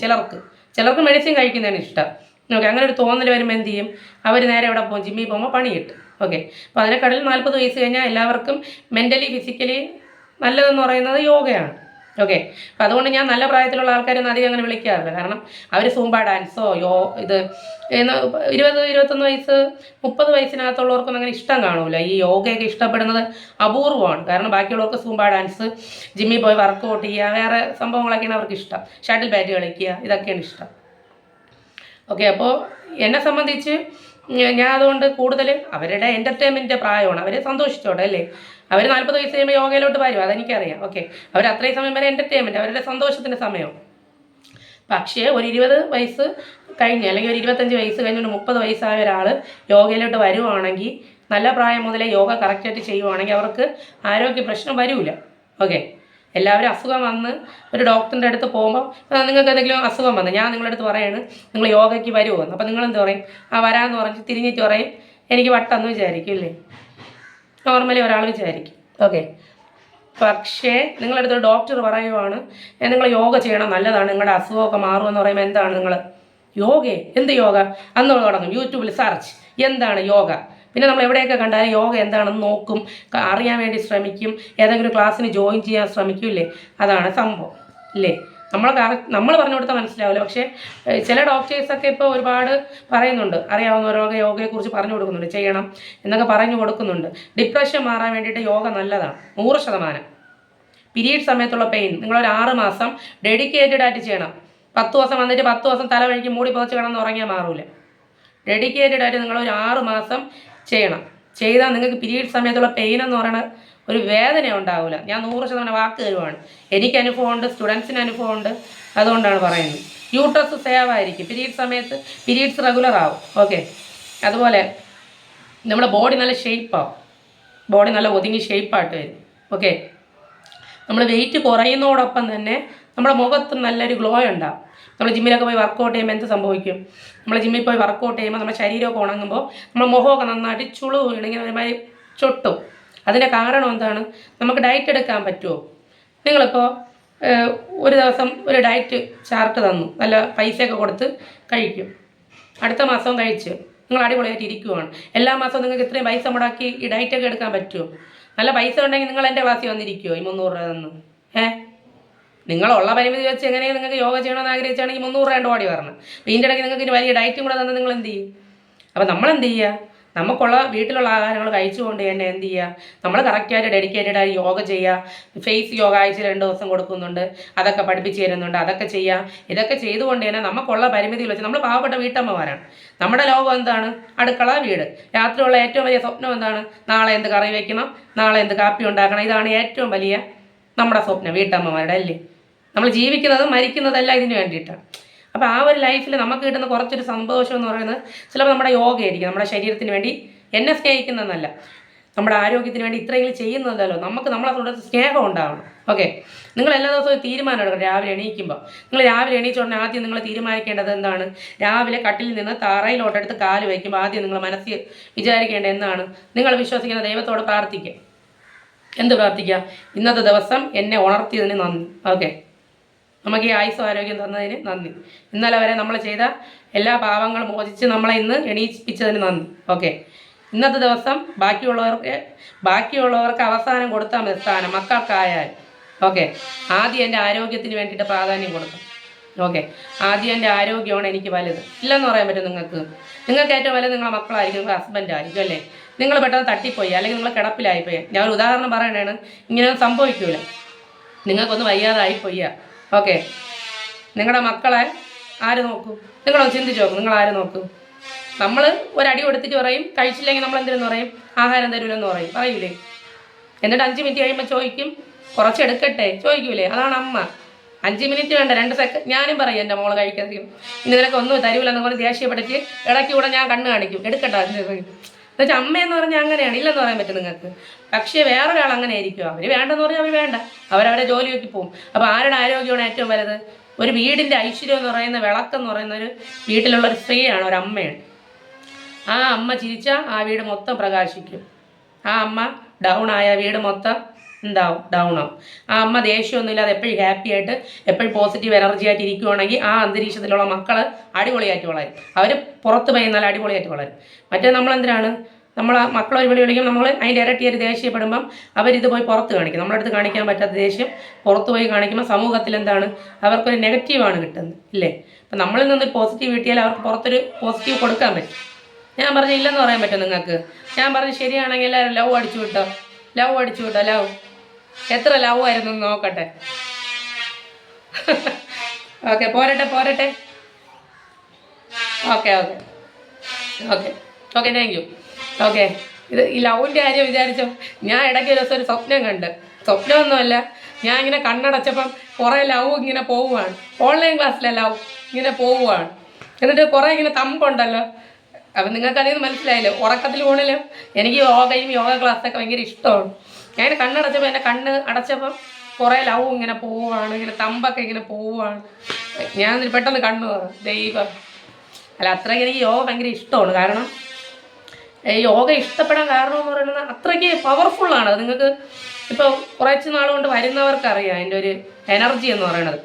ചിലർക്ക് മെഡിസിൻ കഴിക്കുന്നതാണ് ഇഷ്ടം. ഓക്കെ, അങ്ങനെ ഒരു തോന്നൽ വരുമ്പോൾ എന്ത് ചെയ്യും, അവർ നേരെ എവിടെ പോകും, ജിമ്മിൽ പോകുമ്പോൾ പണി കിട്ടും. ഓക്കെ, അപ്പോൾ അതിനെക്കാട്ടിൽ 40 വയസ്സ് കഴിഞ്ഞാൽ എല്ലാവർക്കും മെൻ്റലി ഫിസിക്കലി നല്ലതെന്ന് പറയുന്നത് യോഗയാണ്. ഓക്കെ, അപ്പം അതുകൊണ്ട് ഞാൻ നല്ല പ്രായത്തിലുള്ള ആൾക്കാരൊന്നും അധികം അങ്ങനെ വിളിക്കാറില്ല. കാരണം അവർ സൂംബ ഡാൻസോ 20-21 വയസ്സ് 30 വയസ്സിനകത്തുള്ളവർക്കൊന്നും അങ്ങനെ ഇഷ്ടം കാണൂല. ഈ യോഗയൊക്കെ ഇഷ്ടപ്പെടുന്നത് അപൂർവമാണ്. കാരണം ബാക്കിയുള്ളവർക്ക് സൂംബ ഡാൻസ്, ജിമ്മിൽ പോയി വർക്കൗട്ട് ചെയ്യുക, വേറെ സംഭവങ്ങളൊക്കെയാണ് അവർക്ക് ഇഷ്ടം. ഷട്ടിൽ ബാറ്റ് കളിക്കുക, ഇതൊക്കെയാണ് ഇഷ്ടം. ഓക്കെ, അപ്പോൾ എന്നെ സംബന്ധിച്ച് ഞാൻ അതുകൊണ്ട് കൂടുതൽ അവരുടെ എൻ്റർടൈൻമെൻറ്റിൻ്റെ പ്രായമാണ്, അവർ സന്തോഷിച്ചോട്ടെ അല്ലേ. അവർ 40 വയസ്സ് കഴിയുമ്പോൾ യോഗയിലോട്ട് വരും, അതെനിക്കറിയാം. ഓക്കെ, അവർ അത്രയും സമയം വരെ എൻ്റർടൈൻമെൻറ്റ്, അവരുടെ സന്തോഷത്തിൻ്റെ സമയമാണ്. പക്ഷേ ഒരു 20 വയസ്സ് കഴിഞ്ഞ് അല്ലെങ്കിൽ ഒരു 25 വയസ്സ് കഴിഞ്ഞ് 30 വയസ്സായ ഒരാൾ യോഗയിലോട്ട് വരുവാണെങ്കിൽ, നല്ല പ്രായം മുതലേ യോഗ കറക്റ്റായിട്ട് ചെയ്യുവാണെങ്കിൽ അവർക്ക് ആരോഗ്യ പ്രശ്നം വരില്ല. ഓക്കെ, എല്ലാവരും അസുഖം വന്ന് ഒരു ഡോക്ടറിൻ്റെ അടുത്ത് പോകുമ്പോൾ നിങ്ങൾക്ക് എന്തെങ്കിലും അസുഖം വന്ന് ഞാൻ നിങ്ങളുടെ അടുത്ത് പറയാണ് നിങ്ങൾ യോഗയ്ക്ക് വരുമോ എന്ന്. അപ്പോൾ നിങ്ങളെന്ത് പറയും, വരാമെന്ന് പറഞ്ഞ് തിരിഞ്ഞിട്ട് പറയും എനിക്ക് വട്ടെന്ന് വിചാരിക്കും ഇല്ലേ, നോർമലി ഒരാൾ വിചാരിക്കും. ഓക്കെ, പക്ഷേ നിങ്ങളടുത്തൊരു ഡോക്ടർ പറയുവാണ് നിങ്ങൾ യോഗ ചെയ്യണം, നല്ലതാണ്, നിങ്ങളുടെ അസുഖമൊക്കെ മാറുമെന്ന് പറയുമ്പോൾ എന്താണ് നിങ്ങൾ യോഗയെ എന്ത് യോഗ അന്ന് തുടങ്ങും യൂട്യൂബിൽ സെർച്ച് എന്താണ് യോഗ. പിന്നെ നമ്മൾ എവിടെയൊക്കെ കണ്ടാലും യോഗ എന്താണെന്ന് നോക്കും, അറിയാൻ വേണ്ടി ശ്രമിക്കും, ഏതെങ്കിലും ക്ലാസ്സിന് ജോയിൻ ചെയ്യാൻ ശ്രമിക്കില്ലേ. അതാണ് സംഭവം ഇല്ലേ. നമ്മൾ പറഞ്ഞു കൊടുത്താൽ മനസ്സിലാവില്ല. പക്ഷേ ചില ഡോക്ടേഴ്സൊക്കെ ഇപ്പോൾ ഒരുപാട് പറയുന്നുണ്ട്, അറിയാവുന്നവരൊക്കെ യോഗയെക്കുറിച്ച് പറഞ്ഞു കൊടുക്കുന്നുണ്ട്, ചെയ്യണം എന്നൊക്കെ പറഞ്ഞു കൊടുക്കുന്നുണ്ട്. ഡിപ്രഷൻ മാറാൻ വേണ്ടിയിട്ട് യോഗ നല്ലതാണ് 100%. പീരീഡ് സമയത്തുള്ള പെയിൻ നിങ്ങളൊരു 6 മാസം ഡെഡിക്കേറ്റഡ് ആയിട്ട് ചെയ്യണം. 10 ദിവസം വന്നിട്ട് 10 ദിവസം തല വഴിക്ക് മൂടി പുതച്ച് കിടന്ന് ഉറങ്ങിയാൽ മാറൂല. ഡെഡിക്കേറ്റഡ് ആയിട്ട് നിങ്ങളൊരു 6 മാസം ചെയ്യണം. ചെയ്താൽ നിങ്ങൾക്ക് പീരീഡ് സമയത്തുള്ള പെയിൻ എന്ന് പറയുന്നത് ഒരു വേദന ഉണ്ടാവില്ല. ഞാൻ 100% വാക്ക് തരുവാണ്. എനിക്ക് അനുഭവമുണ്ട്, സ്റ്റുഡൻസിന് അനുഭവമുണ്ട്, അതുകൊണ്ടാണ് പറയുന്നത്. യൂട്രസ് സേവ് ആയിരിക്കും പീരീഡ് സമയത്ത്, പീരീഡ്സ് റെഗുലർ ആവും. ഓക്കെ, അതുപോലെ നമ്മുടെ ബോഡി നല്ല ഷേപ്പാവും, ബോഡി നല്ല ഒതുങ്ങി ഷേപ്പായിട്ട് വരും. ഓക്കെ, നമ്മൾ വെയിറ്റ് കുറയുന്നതോടൊപ്പം തന്നെ നമ്മുടെ മുഖത്ത് നല്ലൊരു ഗ്ലോ ഉണ്ടാവും. നമ്മൾ ജിമ്മിലൊക്കെ പോയി വർക്കൗട്ട് ചെയ്യുമ്പോൾ എന്ത് സംഭവിക്കും, നമ്മൾ ജിമ്മിൽ പോയി വർക്കൗട്ട് ചെയ്യുമ്പോൾ നമ്മുടെ ശരീരമൊക്കെ ഉണങ്ങുമ്പോൾ നമ്മുടെ മുഖമൊക്കെ നന്നായിട്ട് ചുളു വീണെങ്കിൽ ഒരുമാതിരി ചൊട്ടും. അതിൻ്റെ കാരണം എന്താണ്, നമുക്ക് ഡയറ്റ് എടുക്കാൻ പറ്റുമോ. നിങ്ങളിപ്പോൾ ഒരു ദിവസം ഒരു ഡയറ്റ് ചാർട്ട് തന്നു, നല്ല പൈസയൊക്കെ കൊടുത്ത് കഴിക്കും, അടുത്ത മാസവും കഴിച്ച് നിങ്ങൾ അടിപൊളിയായിട്ട് ഇരിക്കുവാണ്. എല്ലാ മാസവും നിങ്ങൾക്ക് ഇത്രയും പൈസ മുടക്കി ഈ ഡയറ്റൊക്കെ എടുക്കാൻ പറ്റുമോ. നല്ല പൈസ ഉണ്ടെങ്കിൽ നിങ്ങൾ എൻ്റെ ക്ലാസ്സിൽ വന്നിരിക്കുമോ ഈ 300 രൂപ തന്നു. നിങ്ങളുള്ള പരിമിതി വെച്ച് എങ്ങനെയാണ് നിങ്ങൾക്ക് യോഗ ചെയ്യണമെന്ന് ആഗ്രഹിച്ചാണെങ്കിൽ 300 രൂപ ഓടി വരണം. അപ്പോൾ ഇതിൻ്റെ ഇടയ്ക്ക് നിങ്ങൾക്ക് ഇനി വലിയ ഡയറ്റും കൂടെ തന്നെ നിങ്ങൾ എന്ത് ചെയ്യും. അപ്പോൾ നമ്മളെന്ത് ചെയ്യുക, നമുക്കുള്ള വീട്ടിലുള്ള ആഹാരങ്ങൾ കഴിച്ചുകൊണ്ട് തന്നെ എന്ത് ചെയ്യുക, നമ്മൾ കറക്റ്റായിട്ട് ഡെഡിക്കേറ്റഡ് ആയി യോഗ ചെയ്യുക. ഫേസ് യോഗ ആഴ്ചയിൽ 2 ദിവസം കൊടുക്കുന്നുണ്ട്, അതൊക്കെ പഠിപ്പിച്ച് തരുന്നുണ്ട്, അതൊക്കെ ചെയ്യുക. ഇതൊക്കെ ചെയ്തുകൊണ്ട് തന്നെ നമുക്കുള്ള പരിമിതികൾ വെച്ച് നമ്മൾ പാവപ്പെട്ട വീട്ടമ്മമാരാണ്. നമ്മുടെ ലോകം എന്താണ്, അടുക്കള വീട്. രാത്രിയുള്ള ഏറ്റവും വലിയ സ്വപ്നം എന്താണ്, നാളെ എന്ത് കറി വയ്ക്കണം, നാളെ എന്ത് കാപ്പി ഉണ്ടാക്കണം. ഇതാണ് ഏറ്റവും വലിയ നമ്മുടെ സ്വപ്നം വീട്ടമ്മമാരുടെ അല്ലേ. നമ്മൾ ജീവിക്കുന്നതും മരിക്കുന്നതെല്ലാം ഇതിന് വേണ്ടിയിട്ടാണ്. അപ്പോൾ ആ ഒരു ലൈഫിൽ നമുക്ക് കിട്ടുന്ന കുറച്ചൊരു സന്തോഷം എന്ന് പറയുന്നത് ചിലപ്പോൾ നമ്മുടെ യോഗയായിരിക്കും. നമ്മുടെ ശരീരത്തിന് വേണ്ടി എന്നെ സ്നേഹിക്കുന്നതെന്നല്ല, നമ്മുടെ ആരോഗ്യത്തിന് വേണ്ടി ഇത്രയെങ്കിലും ചെയ്യുന്നതല്ലോ. നമുക്ക് നമ്മളെ തൊട്ട് സ്നേഹം ഉണ്ടാവണം. ഓക്കെ, നിങ്ങൾ എല്ലാ ദിവസവും തീരുമാനം എടുക്കണം. രാവിലെ എണീക്കുമ്പോൾ നിങ്ങൾ രാവിലെ എണീച്ചുടനെ ആദ്യം നിങ്ങൾ തീരുമാനിക്കേണ്ടത് എന്താണ്, രാവിലെ കട്ടിലിൽ നിന്ന് തറയിലോട്ടെടുത്ത് കാല് വയ്ക്കുമ്പോൾ ആദ്യം നിങ്ങൾ മനസ്സിൽ വിചാരിക്കേണ്ടത് എന്താണ്, നിങ്ങൾ വിശ്വസിക്കുന്ന ദൈവത്തോട് പ്രാർത്ഥിക്കുക. എന്ത് പ്രാർത്ഥിക്കുക, ഇന്നത്തെ ദിവസം എന്നെ ഉണർത്തിയതിന് നന്ദി. ഓക്കെ, നമുക്ക് ഈ ആയുസ്സും ആരോഗ്യം തന്നതിന് നന്ദി. ഇന്നലെ വരെ നമ്മൾ ചെയ്ത എല്ലാ പാവങ്ങളും മോചിച്ച് നമ്മളെ ഇന്ന് എണീപ്പിച്ചതിന് നന്ദി. ഓക്കെ, ഇന്നത്തെ ദിവസം ബാക്കിയുള്ളവർക്ക് അവസാനം കൊടുത്താൽ മതി സ്ഥാനം, മക്കൾക്കായാൽ. ഓക്കെ, ആദ്യം എൻ്റെ ആരോഗ്യത്തിന് വേണ്ടിയിട്ട് പ്രാധാന്യം കൊടുക്കണം. ഓക്കെ, ആദ്യം എൻ്റെ ആരോഗ്യമാണ് എനിക്ക് വലുത്. ഇല്ലെന്ന് പറയാൻ പറ്റും നിങ്ങൾക്ക് ഏറ്റവും വലുത് നിങ്ങളെ മക്കളായിരിക്കും, നിങ്ങളുടെ ഹസ്ബൻഡായിരിക്കും അല്ലേ. നിങ്ങൾ പെട്ടെന്ന് തട്ടിപ്പോയി, അല്ലെങ്കിൽ നിങ്ങൾ കിടപ്പിലായിപ്പോയി. ഞാൻ ഒരു ഉദാഹരണം പറയണതാണ്, ഇങ്ങനെ സംഭവിക്കൂല. നിങ്ങൾക്കൊന്ന് വയ്യാതായിപ്പോയി. ഓക്കെ, നിങ്ങളുടെ മക്കളെ ആര് നോക്കും? നിങ്ങളൊന്ന് ചിന്തിച്ച് നോക്കും, നിങ്ങൾ ആര് നോക്കും? നമ്മൾ ഒരടി കൊടുത്തിട്ട് പറയും, കഴിച്ചില്ലെങ്കിൽ നമ്മൾ എന്തിനെന്ന് പറയും? ആഹാരം തരൂലെന്ന് പറയൂലേ? എന്നിട്ട് 5 മിനിറ്റ് കഴിയുമ്പോൾ ചോദിക്കും, കുറച്ച് എടുക്കട്ടെ, ചോദിക്കൂലേ? അതാണ് അമ്മ. 5 മിനിറ്റ് വേണ്ട, 2 സെക്കൻഡ്. ഞാനും പറയും എൻ്റെ മോള് കഴിക്കാതിരിക്കും, ഇനി നിനക്ക് ഒന്നും തരൂലെന്ന് പറഞ്ഞ് ദേഷ്യപ്പെടുത്തി ഇടയ്ക്ക് കൂടെ ഞാൻ കണ്ണ് കാണിക്കും, എടുക്കട്ടെ. എന്നുവെച്ചാൽ അമ്മയെന്ന് പറഞ്ഞാൽ അങ്ങനെയാണ്, ഇല്ലെന്ന് പറയാൻ പറ്റും നിങ്ങൾക്ക്. പക്ഷേ വേറൊരാൾ അങ്ങനെ ആയിരിക്കും, അവർ വേണ്ടെന്ന് പറഞ്ഞാൽ അവർ വേണ്ട, അവരവരെ ജോലിയൊക്കെ പോകും. അപ്പോൾ ആരുടെ ആരോഗ്യമാണ് ഏറ്റവും വലുത്? ഒരു വീടിൻ്റെ ഐശ്വര്യം എന്ന് പറയുന്ന, വിളക്കെന്ന് പറയുന്ന ഒരു വീട്ടിലുള്ളൊരു സ്ത്രീയാണ്, ഒരു അമ്മയാണ്. ആ അമ്മ ചിരിച്ചാൽ ആ വീട് മൊത്തം പ്രകാശിക്കും. ആ അമ്മ ഡൗൺ ആയ വീട് മൊത്തം എന്താവും? ഡൗൺ ആവും. ആ അമ്മ ദേഷ്യമൊന്നുമില്ലാതെ എപ്പോഴും ഹാപ്പി ആയിട്ട്, എപ്പോഴും പോസിറ്റീവ് എനർജി ആയിട്ട് ഇരിക്കുവാണെങ്കിൽ ആ അന്തരീക്ഷത്തിലുള്ള മക്കൾ അടിപൊളിയായിട്ട് വളരും. അവർ പുറത്ത് പോയി നല്ല അടിപൊളിയായിട്ട് വളരും. മറ്റേ നമ്മളെന്തിനാണ്, നമ്മൾ ആ മക്കളൊരു വിളി വിളിക്കും, നമ്മൾ അതിൻ്റെ ഇരട്ടിയൊരു ദേഷ്യപ്പെടുമ്പം അവരിത് പോയി പുറത്ത് കാണിക്കും. നമ്മളടുത്ത് കാണിക്കാൻ പറ്റാത്ത ദേഷ്യം പുറത്ത് പോയി കാണിക്കുമ്പോൾ സമൂഹത്തിൽ എന്താണ്? അവർക്കൊരു നെഗറ്റീവാണ് കിട്ടുന്നത്, ഇല്ലേ? അപ്പം നമ്മളിൽ നിന്നൊരു പോസിറ്റീവ് കിട്ടിയാൽ അവർക്ക് പുറത്തൊരു പോസിറ്റീവ് കൊടുക്കാൻ പറ്റും. ഞാൻ പറഞ്ഞു ഇല്ലെന്ന് പറയാൻ പറ്റും നിങ്ങൾക്ക്? ഞാൻ പറഞ്ഞു ശരിയാണെങ്കിൽ എല്ലാവരും ലവ് അടിച്ചു വിട്ടോ, ലവ്. എത്ര ലവ് ആയിരുന്നു നോക്കട്ടെ. ഓക്കെ, പോരട്ടെ. Okay thank you. ഓക്കെ, ഇത് ഈ ലവിൻ്റെ കാര്യം വിചാരിച്ചോ, ഞാൻ ഇടയ്ക്ക് ഒരു ദിവസം ഒരു സ്വപ്നം കണ്ട്. സ്വപ്നമൊന്നുമല്ല, ഞാൻ ഇങ്ങനെ കണ്ണടച്ചപ്പം കുറേ ലവ് ഇങ്ങനെ പോവുകയാണ്. ഓൺലൈൻ ക്ലാസ്സിലെ ലവ് ഇങ്ങനെ പോവുകയാണ്. എന്നിട്ട് കുറേ ഇങ്ങനെ തമ്പുണ്ടല്ലോ. അപ്പം നിങ്ങൾക്ക് അതിൽ നിന്ന് മനസ്സിലായില്ലേ, ഉറക്കത്തിൽ ഊണിലും എനിക്ക് യോഗ ക്ലാസ്സൊക്കെ ഭയങ്കര ഇഷ്ടമാണ്. ഞാൻ കണ്ണടച്ചപ്പോൾ എൻ്റെ കണ്ണ് അടച്ചപ്പം കുറേ ലവ് ഇങ്ങനെ പോവുകയാണ്, ഇങ്ങനെ തമ്പൊക്കെ ഇങ്ങനെ പോവുകയാണ്. ഞാൻ പെട്ടെന്ന് കണ്ണു ദൈവം. അല്ല, അത്രയ്ക്ക് എനിക്ക് യോഗ ഭയങ്കര ഇഷ്ടമാണ്. കാരണം യോഗ ഇഷ്ടപ്പെടാൻ കാരണം എന്ന് പറയുന്നത് അത്രയ്ക്ക് പവർഫുള്ളാണ്. അത് നിങ്ങൾക്ക് ഇപ്പോൾ കുറച്ച് നാൾ കൊണ്ട് വരുന്നവർക്കറിയാം അതിൻ്റെ ഒരു എനർജി എന്ന് പറയുന്നത്.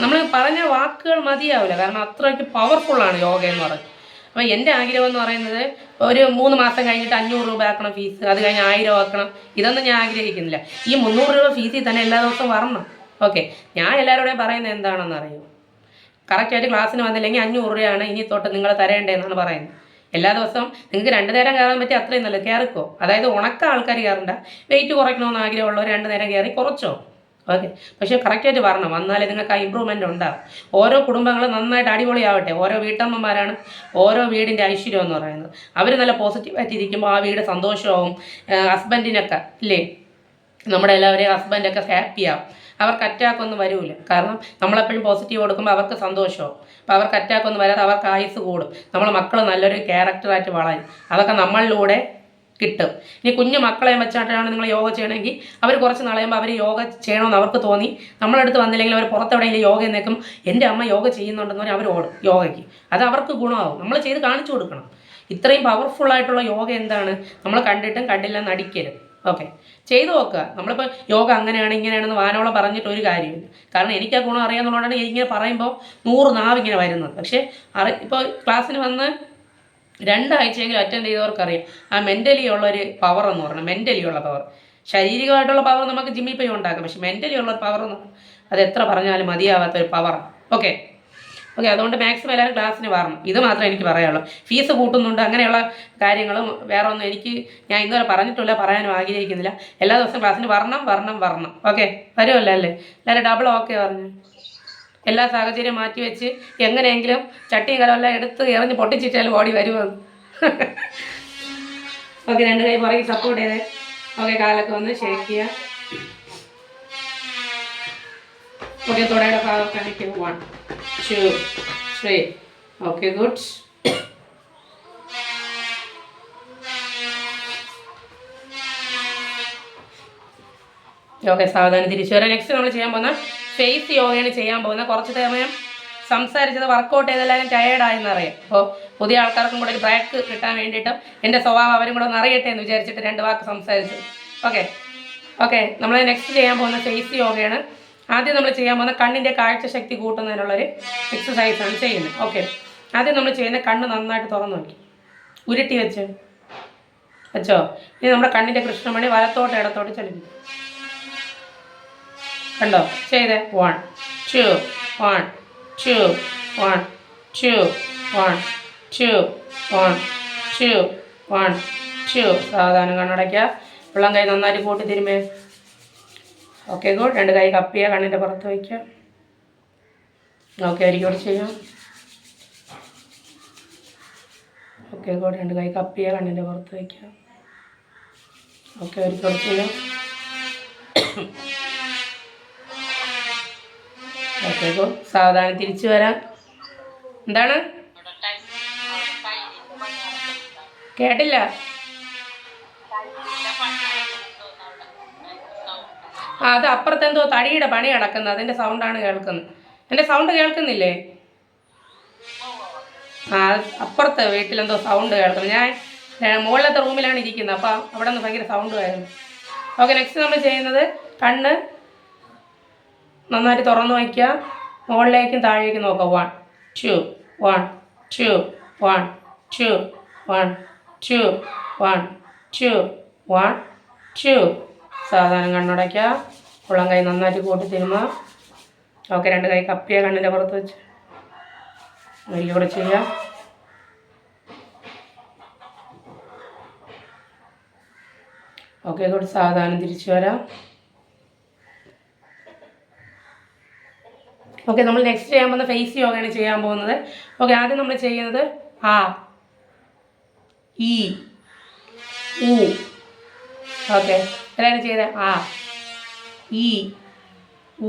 നമ്മൾ പറഞ്ഞ വാക്കുകൾ മതിയാവില്ല, കാരണം അത്രയ്ക്ക് പവർഫുള്ളാണ് യോഗ എന്ന് പറയുന്നത്. അപ്പോൾ എൻ്റെ ആഗ്രഹം എന്ന് പറയുന്നത് ഒരു 3 മാസം കഴിഞ്ഞിട്ട് 500 രൂപ ആക്കണം ഫീസ്, അത് കഴിഞ്ഞ് 1000 ആക്കണം. ഇതൊന്നും ഞാൻ ആഗ്രഹിക്കുന്നില്ല. ഈ 300 രൂപ ഫീസിൽ തന്നെ എല്ലാ ദിവസവും വരണം. ഓക്കെ, ഞാൻ എല്ലാവരോടും പറയുന്നത് എന്താണെന്ന് അറിയുമോ? കറക്റ്റായിട്ട് ക്ലാസ്സിന് വന്നില്ലെങ്കിൽ 500 രൂപയാണ് ഇനി തൊട്ട് നിങ്ങൾ തരേണ്ടതെന്നാണ് പറയുന്നത്. എല്ലാ ദിവസവും നിങ്ങൾക്ക് 2 നേരം കയറാൻ പറ്റി, അത്രയും നല്ലത്. കയറിക്കോ. അതായത് ഉണക്ക ആൾക്കാർ കയറണ്ട, വെയിറ്റ് കുറയ്ക്കണമെന്ന് ആഗ്രഹമുള്ളവർ 2 നേരം കയറി കുറച്ചോ. ഓക്കെ, പക്ഷേ കറക്റ്റായിട്ട് വരണം, വന്നാലേ നിങ്ങൾക്ക് ആ ഇമ്പ്രൂവ്മെൻ്റ് ഉണ്ടാകും. ഓരോ കുടുംബങ്ങളും നന്നായിട്ട് അടിപൊളിയാവട്ടെ. ഓരോ വീട്ടമ്മമാരാണ് ഓരോ വീടിൻ്റെ ഐശ്വര്യം എന്ന് പറയുന്നത്. അവർ നല്ല പോസിറ്റീവായിട്ട് ഇരിക്കുമ്പോൾ ആ വീട് സന്തോഷമാവും. ഹസ്ബൻഡിനൊക്കെ ഇല്ലേ, നമ്മുടെ എല്ലാവരെയും ഹസ്ബൻഡൊക്കെ ഹാപ്പിയാവും. അവർക്ക് അറ്റാക്കൊന്നും വരില്ല. കാരണം നമ്മളെപ്പോഴും പോസിറ്റീവ് കൊടുക്കുമ്പോൾ അവർക്ക് സന്തോഷമാവും. അപ്പോൾ അവർക്ക് അറ്റാക്കൊന്നും വരാതെ അവർക്ക് ആയുസ് കൂടും. നമ്മളെ മക്കൾ നല്ലൊരു ക്യാരക്ടറായിട്ട് വളരും. അതൊക്കെ നമ്മളിലൂടെ കിട്ടും. ഇനി കുഞ്ഞു മക്കളെ വെച്ചായിട്ടാണ് നിങ്ങൾ യോഗ ചെയ്യണമെങ്കിൽ അവർ കുറച്ച് നാളെയുമ്പോൾ അവർ യോഗ ചെയ്യണമെന്ന് അവർക്ക് തോന്നി നമ്മളടുത്ത് വന്നില്ലെങ്കിൽ അവർ പുറത്തെവിടെയെങ്കിലും യോഗ എന്നേക്കും എൻ്റെ അമ്മ യോഗ ചെയ്യുന്നുണ്ടെന്ന് പറഞ്ഞാൽ അവർ ഓടും യോഗയ്ക്ക്. അത് അവർക്ക് ഗുണമാവും. നമ്മൾ ചെയ്ത് കാണിച്ചു കൊടുക്കണം. ഇത്രയും പവർഫുള്ളായിട്ടുള്ള യോഗ എന്താണ്, നമ്മൾ കണ്ടിട്ടും കണ്ടില്ലെന്ന് നടിക്കരുത്. ഓക്കെ, ചെയ്തു നോക്കുക. നമ്മളിപ്പോൾ യോഗ അങ്ങനെയാണ് ഇങ്ങനെയാണെന്ന് വാനോളം പറഞ്ഞിട്ട് ഒരു കാര്യമില്ല. കാരണം എനിക്ക് ആ ഗുണം അറിയാമെന്നുള്ളതാണ് ഇങ്ങനെ പറയുമ്പോൾ 100 നാവ് ഇങ്ങനെ വരുന്നത്. പക്ഷേ ഇപ്പോൾ ക്ലാസ്സിന് വന്ന് 2 ആഴ്ചയെങ്കിലും അറ്റൻഡ് ചെയ്തവർക്കറിയാം ആ മെൻ്റലി ഉള്ളൊരു പവർ എന്ന് പറഞ്ഞാൽ, മെൻ്റലി ഉള്ള പവർ. ശാരീരികമായിട്ടുള്ള പവർ നമുക്ക് ജിമ്മിൽ പോയി ഉണ്ടാക്കാം, പക്ഷേ മെൻ്റലി ഉള്ളൊരു പവർ എന്ന് പറഞ്ഞാൽ അത് എത്ര പറഞ്ഞാലും മതിയാവാത്തൊരു പവറാണ്. ഓക്കെ, അതുകൊണ്ട് മാക്സിമം എല്ലാവരും ക്ലാസ്സിന് വരണം. ഇത് മാത്രമേ എനിക്ക് പറയാനുള്ളൂ. ഫീസ് കൂട്ടുന്നുണ്ട് അങ്ങനെയുള്ള കാര്യങ്ങളും വേറെ ഒന്നും ഞാൻ ഇന്നുവരെ പറഞ്ഞിട്ടില്ല, പറയാനും ആഗ്രഹിക്കുന്നില്ല. എല്ലാ ദിവസവും ക്ലാസ്സിന് വരണം. ഓക്കെ, വരുമല്ലോ അല്ലേ? എല്ലാവരും ഡബിൾ ഓക്കെ പറഞ്ഞു. എല്ലാ സാഹചര്യം മാറ്റി വെച്ച് എങ്ങനെയെങ്കിലും ചട്ടിയും കലമെല്ലാം എടുത്ത് എറിഞ്ഞ് പൊട്ടിച്ചിട്ടാലും ഓടി വരുമെന്ന്. ഓക്കെ, 2 കൈ പുറകെ സപ്പോർട്ട് ചെയ്തേ. ഓക്കെ, കാലൊക്കെ ഒന്ന് ഷേക്ക് ചെയ്യുക. ഓക്കെ, തുടയുടെ ഭാഗം കാണിക്കും. 1 2 3. Okay, good. ഓക്കെ, സാവധാനം തിരിച്ചു വരാം. നെക്സ്റ്റ് നമ്മൾ ചെയ്യാൻ പോകുന്ന ഫേസ് യോഗയാണ് ചെയ്യാൻ പോകുന്നത്. കുറച്ച് സമയം സംസാരിച്ചത് വർക്കൗട്ട് ചെയ്തെല്ലാവരും ടയേർഡായെന്നറിയാം. അപ്പോൾ പുതിയ ആൾക്കാർക്കും കൂടെ ഒരു ബ്രേക്ക് കിട്ടാൻ വേണ്ടിയിട്ട് എൻ്റെ സ്വഭാവം അവരും കൂടെ ഒന്ന് അറിയട്ടെ എന്ന് വിചാരിച്ചിട്ട് 2 വാക്ക് സംസാരിച്ചു. ഓക്കെ, നമ്മൾ നെക്സ്റ്റ് ചെയ്യാൻ പോകുന്ന ഫേസ് യോഗയാണ്. ആദ്യം നമ്മൾ ചെയ്യാൻ പോകുന്ന കണ്ണിൻ്റെ കാഴ്ചശക്തി കൂട്ടുന്നതിനുള്ളൊരു എക്സസൈസാണ് ചെയ്യുന്നത്. ഓക്കെ, ആദ്യം നമ്മൾ ചെയ്യുന്ന കണ്ണ് നന്നായിട്ട് തുറന്നു നോക്കി ഉരുട്ടി വെച്ചോ. ഇനി നമ്മുടെ കണ്ണിൻ്റെ കൃഷ്ണമണി വലത്തോട്ട് ഇടത്തോട്ട് ചലിപ്പിക്കും. കണ്ടോ? ചെയ്തേ. 1 2 1 2 1 2 1 2 1 2 1 2. സാവധാനം കണ്ണടയ്ക്കുക. ഉള്ളം കൈ നന്നായിട്ട് കൂട്ടി തിരുമേ. Okay good. 2 കൈ കപ്പിയ കണ്ണിൻ്റെ പുറത്ത് വയ്ക്കുക. ഓക്കെ ഒരിക്കൽ ചെയ്യാം. Okay good. 2 കൈ കപ്പിയ കണ്ണിൻ്റെ പുറത്ത് വയ്ക്കുക. ഓക്കെ ഒരിക്കൽ ചെയ്യാം. Okay good. സാവധാനം തിരിച്ചു വരാം. എന്താണ് കേട്ടില്ല? അത് അപ്പുറത്തെന്തോ തടിയുടെ പണി കിടക്കുന്നത്, അതിൻ്റെ സൗണ്ടാണ് കേൾക്കുന്നത്. എൻ്റെ സൗണ്ട് കേൾക്കുന്നില്ലേ? അപ്പുറത്തെ വീട്ടിലെന്തോ സൗണ്ട് കേൾക്കുന്നത്. ഞാൻ മുകളിലത്തെ റൂമിലാണ് ഇരിക്കുന്നത്, അപ്പോൾ അവിടെ നിന്ന് ഭയങ്കര സൗണ്ട് ആയിരുന്നു. ഓക്കെ നെക്സ്റ്റ് നമ്മൾ ചെയ്യുന്നത് കണ്ണ് നന്നായിട്ട് തുറന്നു വയ്ക്കുക. മുകളിലേക്കും താഴേക്കും നോക്കുക. 1 2 1 2 1 2 1 2 1 2 1 2. സാവധാനം കണ്ണടയ്ക്കുക. ഉള്ളം കൈ നന്നായിട്ട് കൂട്ടി തിരുമുക. ഓക്കെ 2 കൈ കപ്പിയ കണ്ണിൻ്റെ പുറത്ത് വെച്ച് ഒരിക്കൽ ചെയ്യുക. ഓക്കെ കൂടി സാവധാനം തിരിച്ചു വരാം. ഓക്കെ നമ്മൾ നെക്സ്റ്റ് ചെയ്യാൻ പോകുന്ന ഫേസ് യോഗയാണ് ചെയ്യാൻ പോകുന്നത്. ഓക്കെ ആദ്യം നമ്മൾ ചെയ്യുന്നത് ആ ഈ ഊ. ഓക്കെ എല്ലാവരും ചെയ്തേ. ആ ഈ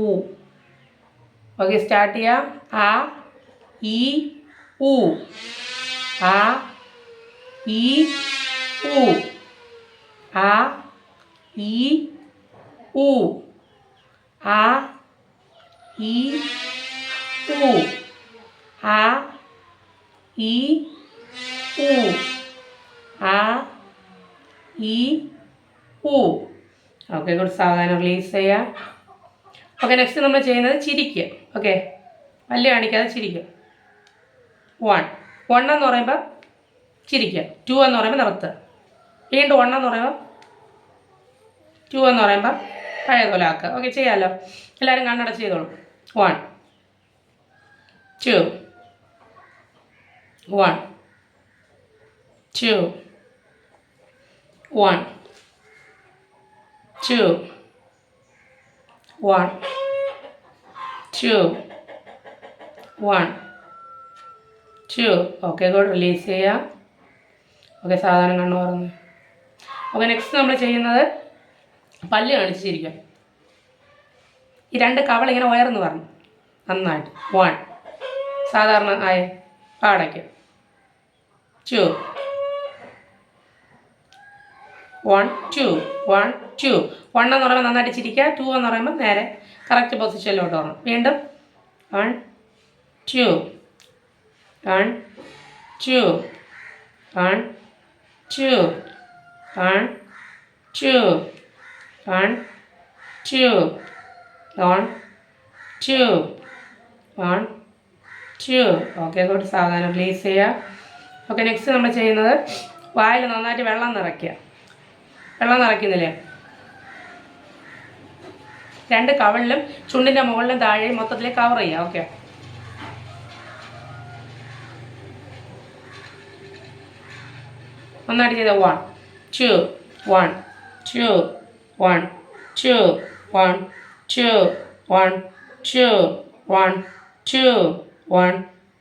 ഊ. ഓക്കെ സ്റ്റാർട്ട് ചെയ്യാം. ആ ഈ ഊ. ആ ഈ ഊ. ആ ഈ ഊ. ആ ഈ ഊ. ആ ഈ ഊ. ആ ഈ ഊ. ഓക്കെ കുറച്ച് സാവധാനം റിലീസ് ചെയ്യാം. ഓക്കെ നെക്സ്റ്റ് നമ്മൾ ചെയ്യുന്നത് ചിരിക്കുക. ഓക്കെ പല്ല് കാണിക്കാതെ ചിരിക്കുക. 1 എന്ന് പറയുമ്പോൾ ചിരിക്കുക. 2 എന്ന് പറയുമ്പോൾ നിർത്തുക. വീണ്ടും 1 എന്ന് പറയുമ്പോൾ 2 എന്ന് പറയുമ്പോൾ പഴയതുപോലെ ആക്കുക. ഓക്കെ ചെയ്യാമല്ലോ. എല്ലാവരും കണ്ണടച്ച് ചെയ്തോളൂ. 1 2 1 2 1 2 1 2 1 2. Okay good. റിലീസ് ചെയ്യാം. ഓക്കെ സാധാരണ കണ്ണു തുറന്ന്. ഓക്കെ നെക്സ്റ്റ് നമ്മൾ ചെയ്യുന്നത് പല്ല് കാണിച്ചിരിക്കുക. ഈ 2 കവൾ ഇങ്ങനെ ഉയർന്ന് പറഞ്ഞു നന്നായിട്ട്. 1 സാധാരണ ആയ പാടയ്ക്ക്. 2 1 2 1 2. 1 എന്ന് പറയുമ്പോൾ നന്നായിട്ട് ചിരിക്കുക. 2 എന്ന് പറയുമ്പോൾ നേരെ കറക്റ്റ് പൊസിഷനിലോട്ട് വരണം. വീണ്ടും 1 2 1 2 1 2 1 2 1 2 1 2 1 2. Okay good. സാവധാനം റിലീസ് ചെയ്യുക. ഓക്കെ നെക്സ്റ്റ് നമ്മൾ ചെയ്യുന്നത് വായിൽ നന്നായിട്ട് വെള്ളം നിറയ്ക്കുക. വെള്ളം നിറയ്ക്കുന്നില്ലേ? 2 കവളിലും ചുണ്ടിൻ്റെ മുകളിലും താഴെയും മൊത്തത്തിൽ കവർ ചെയ്യുക. ഓക്കെ നന്നായിട്ട് ചെയ്ത 1 2 1 2 1 2 1 2 1 2 1 2 1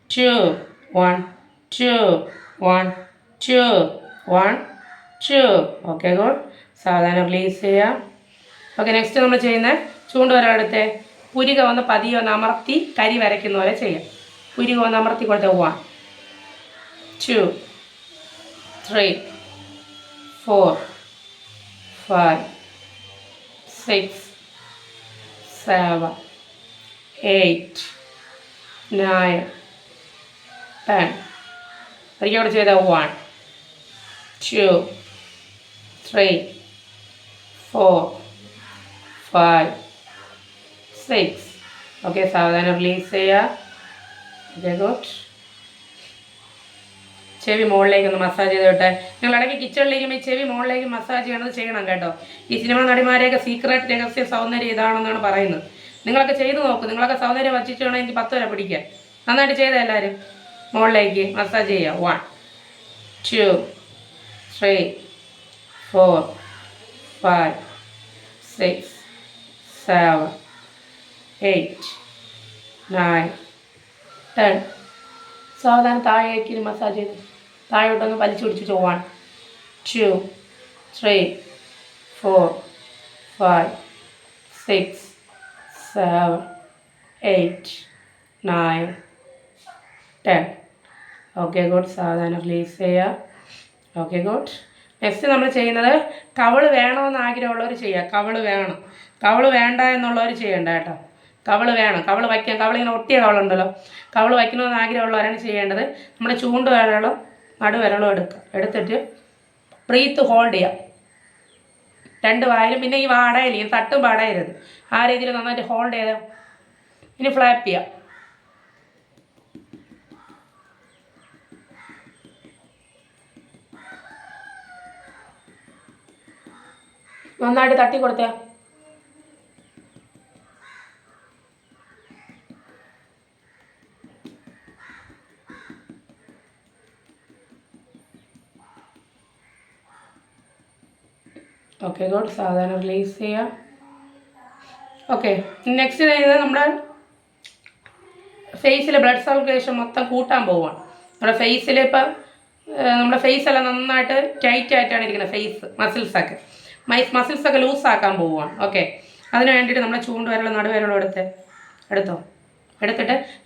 2 1 2 1 2 1 2. Okay good. സാവധാനം റിലീസ് ചെയ്യാം. ഓക്കെ നെക്സ്റ്റ് നമ്മൾ ചെയ്യുന്നത് ചൂണ്ടുവരടുത്ത് പുരിക വന്ന് പതിയെ ഒന്ന് അമർത്തി കരി വരയ്ക്കുന്ന പോലെ ചെയ്യാം. പുരിക ഒന്ന് അമർത്തി കൊടുത്ത് 1 2 3 4 5 6 7 8 9 10. ഒരിക്കൽ കൂടെ ചെയ്താൽ 1 2 3 4 5 6. ഓക്കെ സാവധാനം റിലീസ് ചെയ്യുക. Okay good. ചെവി മുകളിലേക്ക് ഒന്ന് മസാജ് ചെയ്തോട്ടെ. നിങ്ങൾ ഇടയ്ക്ക് കിച്ചണിലേക്ക് ചെവി മുകളിലേക്ക് മസാജ് ചെയ്യണം കേട്ടോ. ഈ സിനിമ നടിമാരെയൊക്കെ സീക്രട്ട് രഹസ്യ സൗന്ദര്യം ഇതാണെന്നാണ് പറയുന്നത്. നിങ്ങളൊക്കെ ചെയ്ത് നോക്കും. നിങ്ങളൊക്കെ സൗന്ദര്യം വച്ചിട്ട് വേണം എനിക്ക് 10 വരെ പിടിക്കാൻ. നന്നായിട്ട് ചെയ്താൽ എല്ലാവരും മുകളിലേക്ക് മസാജ് ചെയ്യുക. 1 2 3 4 5 6 7 8 9 10. സാവധാനം താഴേക്ക് മസാജ് ചെയ്ത് താഴോട്ടൊന്ന് വലിച്ചു പിടിച്ചിട്ട് 1 2 3 4 5 6 7 8 9 10. Okay good. സാവധാനം റിലീസ് ചെയ്യുക. Okay good. നെക്സ്റ്റ് നമ്മൾ ചെയ്യുന്നത് കവള് വേണമെന്ന് ആഗ്രഹമുള്ളവർ ചെയ്യുക. കവള് വേണം, കവള് വേണ്ട എന്നുള്ളവർ ചെയ്യേണ്ട കേട്ടോ. കവള് വേണം, കവള് വയ്ക്കാം. കവളിങ്ങനെ ഒട്ടിയ കവളുണ്ടല്ലോ, കവള് വയ്ക്കണമെന്ന് ആഗ്രഹമുള്ളവരാണ് ചെയ്യേണ്ടത്. നമ്മുടെ ചൂണ്ടുവിരലും നടുവിരലും എടുത്തിട്ട് ബ്രീത്ത് ഹോൾഡ് ചെയ്യാം 2 വായിലും. പിന്നെ ഈ വാടയില്ല, ഈ തട്ടും പാടയരുത്. ആ രീതിയിൽ നന്നായിട്ട് ഹോൾഡ് ചെയ്ത് ഇനി ഫ്ലാപ്പ് ചെയ്യാം. നന്നായിട്ട് തട്ടി കൊടുത്തേ. Okay good. സാധാരണ റിലീസ് ചെയ്യാം. ഓക്കെ, നെക്സ്റ്റ് ചെയ്യുന്നത് നമ്മുടെ ഫേസിലെ ബ്ലഡ് സർക്കുലേഷൻ മൊത്തം കൂട്ടാൻ പോവുകയാണ്. നമ്മുടെ ഫേസിൽ ഇപ്പം നമ്മുടെ ഫേസെല്ലാം നന്നായിട്ട് ടൈറ്റ് ആയിട്ടാണ് ഇരിക്കുന്നത്. ഫേസ് മസിൽസൊക്കെ ലൂസാക്കാൻ പോവുകയാണ്. ഓക്കെ, അതിന് വേണ്ടിയിട്ട് നമ്മുടെ ചൂണ്ടുവിരലും നടുവിരലും എടുത്തിട്ട്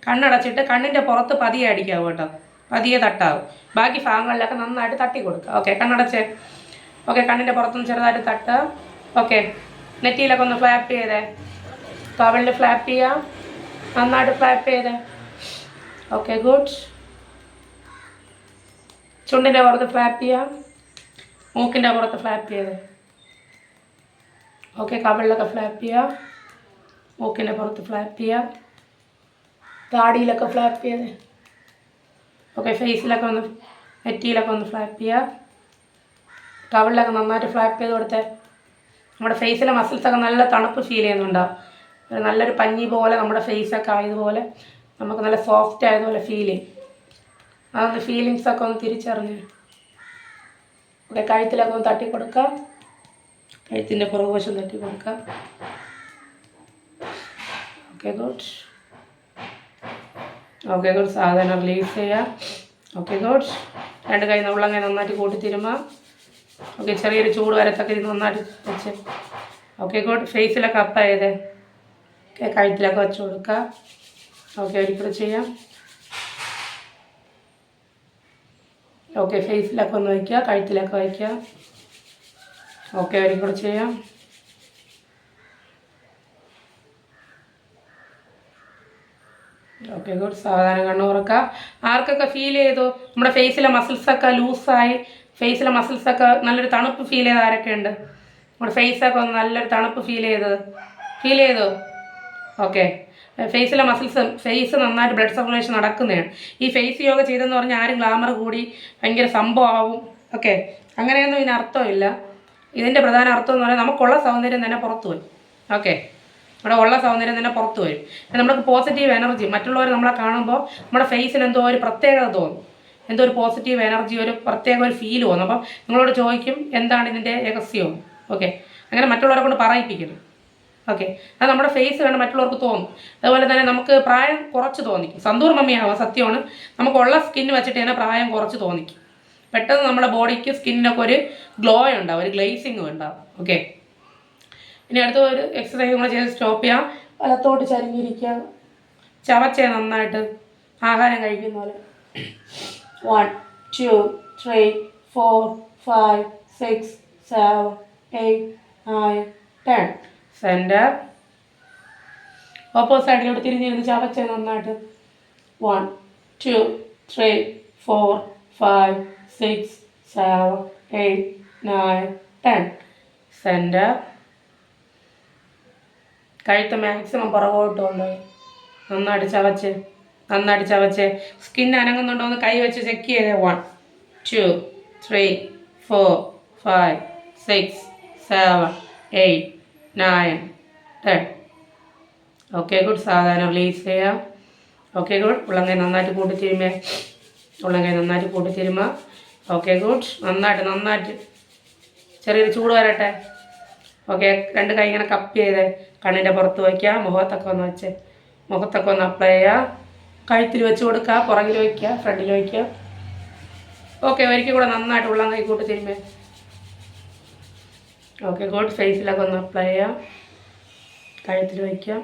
കണ്ണടച്ചിട്ട് കണ്ണിൻ്റെ പുറത്ത് പതിയെ അടിക്കാവും കേട്ടോ. പതിയെ തട്ടാവും. ബാക്കി ഭാഗങ്ങളിലൊക്കെ നന്നായിട്ട് തട്ടി കൊടുക്കുക. ഓക്കെ, കണ്ണടച്ചേ. ഓക്കെ, കണ്ണിൻ്റെ പുറത്തുനിന്ന് ചെറുതായിട്ട് തട്ടുക. ഓക്കെ, നെറ്റിയിലൊക്കെ ഒന്ന് ഫ്ലാപ്പ് ചെയ്തേ. കവളിൽ ഫ്ലാപ്പ് ചെയ്യാം, നന്നായിട്ട് ഫ്ലാപ്പ് ചെയ്തേ. Okay good. ചുണ്ടിൻ്റെ പുറത്ത് ഫ്ലാപ്പ് ചെയ്യാം, മൂക്കിൻ്റെ പുറത്ത് ഫ്ലാപ്പ് ചെയ്തേ. ഓക്കെ, കവളിലൊക്കെ ഫ്ലാപ്പ് ചെയ്യാം, മൂക്കിൻ്റെ പുറത്ത് ഫ്ലാപ്പ് ചെയ്യാം, താടിയിലൊക്കെ ഫ്ലാപ്പ് ചെയ്തേ. ഓക്കെ, ഫേസിലൊക്കെ ഒന്ന് നെറ്റിയിലൊക്കെ ഒന്ന് ഫ്ലാപ്പ് ചെയ്യാം. കവളിലൊക്കെ നന്നായിട്ട് ഫ്ലാപ്പ് ചെയ്ത് കൊടുത്തേ. നമ്മുടെ ഫേസിലെ മസിൽസൊക്കെ നല്ല തണുപ്പ് ഫീൽ ചെയ്യുന്നുണ്ടാവും. നല്ലൊരു പഞ്ഞി പോലെ നമ്മുടെ ഫേസൊക്കെ ആയതുപോലെ നമുക്ക് നല്ല സോഫ്റ്റ് ആയതുപോലെ ഫീൽ ചെയ്യും. അതൊന്ന് ഫീലിങ്സൊക്കെ ഒന്ന് തിരിച്ചറിഞ്ഞ് ഇവിടെ കഴുത്തിലൊക്കെ ഒന്ന് തട്ടി കൊടുക്കാം. കഴുത്തിൻ്റെ പുറകുവശം തട്ടി കൊടുക്കാം. Okay good. Okay good. സാധാരണ റിലീസ് ചെയ്യാം. Okay good. 2 കൈ ഉള്ളങ്ങ നന്നായിട്ട് കൂട്ടിത്തിരുമ്പോൾ. ഓക്കെ, ചെറിയൊരു ചൂട് വരത്തൊക്കെ ഇത് നന്നായിട്ട് വെച്ച്. Okay good. ഫേസിലൊക്കെ അപ്പ് ചെയ്തേ. ഓക്കെ, കഴുത്തിലൊക്കെ വെച്ച് കൊടുക്കുക. ഓക്കെ, ഒരിക്കലും ചെയ്യാം. ഓക്കെ, ഫേസിലൊക്കെ ഒന്ന് വയ്ക്കുക, കഴുത്തിലൊക്കെ വയ്ക്കുക. ഓക്കെ, ഒരിക്കലും ചെയ്യാം. Okay good. സാവധാനം കണ്ണു തുറക്കുക. ആർക്കൊക്കെ ഫീൽ ചെയ്തു നമ്മുടെ ഫേസിലെ മസിൽസൊക്കെ ലൂസായി, ഫേസിലെ മസിൽസൊക്കെ നല്ലൊരു തണുപ്പ് ഫീൽ ചെയ്ത് ആരൊക്കെ ഉണ്ട്? നമ്മുടെ ഫേസൊക്കെ ഒന്ന് നല്ലൊരു തണുപ്പ് ഫീൽ ചെയ്തു. ഓക്കെ, ഫേസിലെ ഫേസ് നന്നായിട്ട് ബ്ലഡ് സർക്കുലേഷൻ നടക്കുന്നതാണ്. ഈ ഫേസ് യോഗ ചെയ്തെന്ന് പറഞ്ഞാൽ ആരും ഗ്ലാമർ കൂടി ഭയങ്കര സംഭവമാവും. ഓക്കെ, അങ്ങനെയൊന്നും ഇതിന് അർത്ഥമില്ല. ഇതിൻ്റെ പ്രധാന അർത്ഥം എന്ന് പറഞ്ഞാൽ നമുക്കുള്ള സൗന്ദര്യം തന്നെ പുറത്തു വരും. ഓക്കെ, നമ്മുടെ ഉള്ള സൗന്ദര്യം തന്നെ പുറത്തു വരും. നമുക്ക് പോസിറ്റീവ് എനർജി, മറ്റുള്ളവർ നമ്മളെ കാണുമ്പോൾ നമ്മുടെ ഫേസിന് എന്തോ ഒരു പ്രത്യേകത തോന്നും, എന്തോ ഒരു പോസിറ്റീവ് എനർജി, ഒരു പ്രത്യേക ഒരു ഫീൽ തോന്നും. അപ്പം നിങ്ങളോട് ചോദിക്കും എന്താണ് ഇതിൻ്റെ രഹസ്യം. ഓക്കെ, അങ്ങനെ മറ്റുള്ളവരെ കൊണ്ട് പറയിപ്പിക്കരുത്. ഓക്കെ, അത് നമ്മുടെ ഫേസ് കണ്ട് മറ്റുള്ളവർക്ക് തോന്നും. അതുപോലെ തന്നെ നമുക്ക് പ്രായം കുറച്ച് തോന്നിക്കും. സന്തൂർ മമ്മിയാവാം, സത്യമാണ്. നമുക്കുള്ള സ്കിന്ന് വെച്ചിട്ട് തന്നെ പ്രായം കുറച്ച് തോന്നിക്കും. പെട്ടെന്ന് നമ്മുടെ ബോഡിക്ക് സ്കിന്നിനൊക്കെ ഒരു ഗ്ലോ ഉണ്ടാവും, ഒരു ഗ്ലേസിങ്ങും ഉണ്ടാവും. ഓക്കെ, ഇനി അടുത്ത ഒരു എക്സസൈസ് നമ്മൾ ചെയ്ത് സ്റ്റോപ്പ് ചെയ്യാം. വലത്തോട്ട് ചരിഞ്ഞിരിക്കുക, ചവച്ചേ നന്നായിട്ട് ആഹാരം കഴിക്കുന്ന പോലെ. 1 2 3 4 5 6 7 8 9 10. സെൻറ്റർ. ഓപ്പോസിറ്റ് സൈഡിലോട്ട് തിരിഞ്ഞിരുന്ന് ചവച്ചേ നന്നായിട്ട്. 1 2 3 4 5 6 7 8 9 10. സെൻറ്റർ. കഴുത്ത് മാക്സിമം പുറകോട്ട് കൊണ്ടുപോയി നന്നായിട്ട് ചവച്ച് സ്കിൻ അനങ്ങുന്നുണ്ടോ എന്ന് കൈ വെച്ച് ചെക്ക് ചെയ്തേ. 1 2 3 4 5 6 7 8 9 10. Okay good. സാധാരണ റിലീസ് ചെയ്യാം. Okay good. ഉള്ളങ്കൈ നന്നായിട്ട് കൂട്ടിത്തിരുമ്പോൾ. Okay good. നന്നായിട്ട് ചെറിയൊരു ചൂട് വരട്ടെ. ഓക്കെ, രണ്ട് കൈ ഇങ്ങനെ കപ്പ് ചെയ്ത് കണ്ണിൻ്റെ പുറത്ത് വയ്ക്കുക. മുഖത്തൊക്കെ ഒന്ന് വെച്ച് മുഖത്തൊക്കെ ഒന്ന് അപ്ലൈ ചെയ്യുക. കഴുത്തിൽ വെച്ച് കൊടുക്കുക, പുറകിൽ വയ്ക്കുക, ഫ്രണ്ടിൽ വയ്ക്കുക. ഓക്കെ, ഒരിക്കൽ കൂടെ നന്നായിട്ട് ഉള്ളം കൈ കൂട്ടി തിരുമ്മേ. Okay good. ഫേസിലൊക്കെ ഒന്ന് അപ്ലൈ ചെയ്യാം, കഴുത്തിൽ വയ്ക്കുക.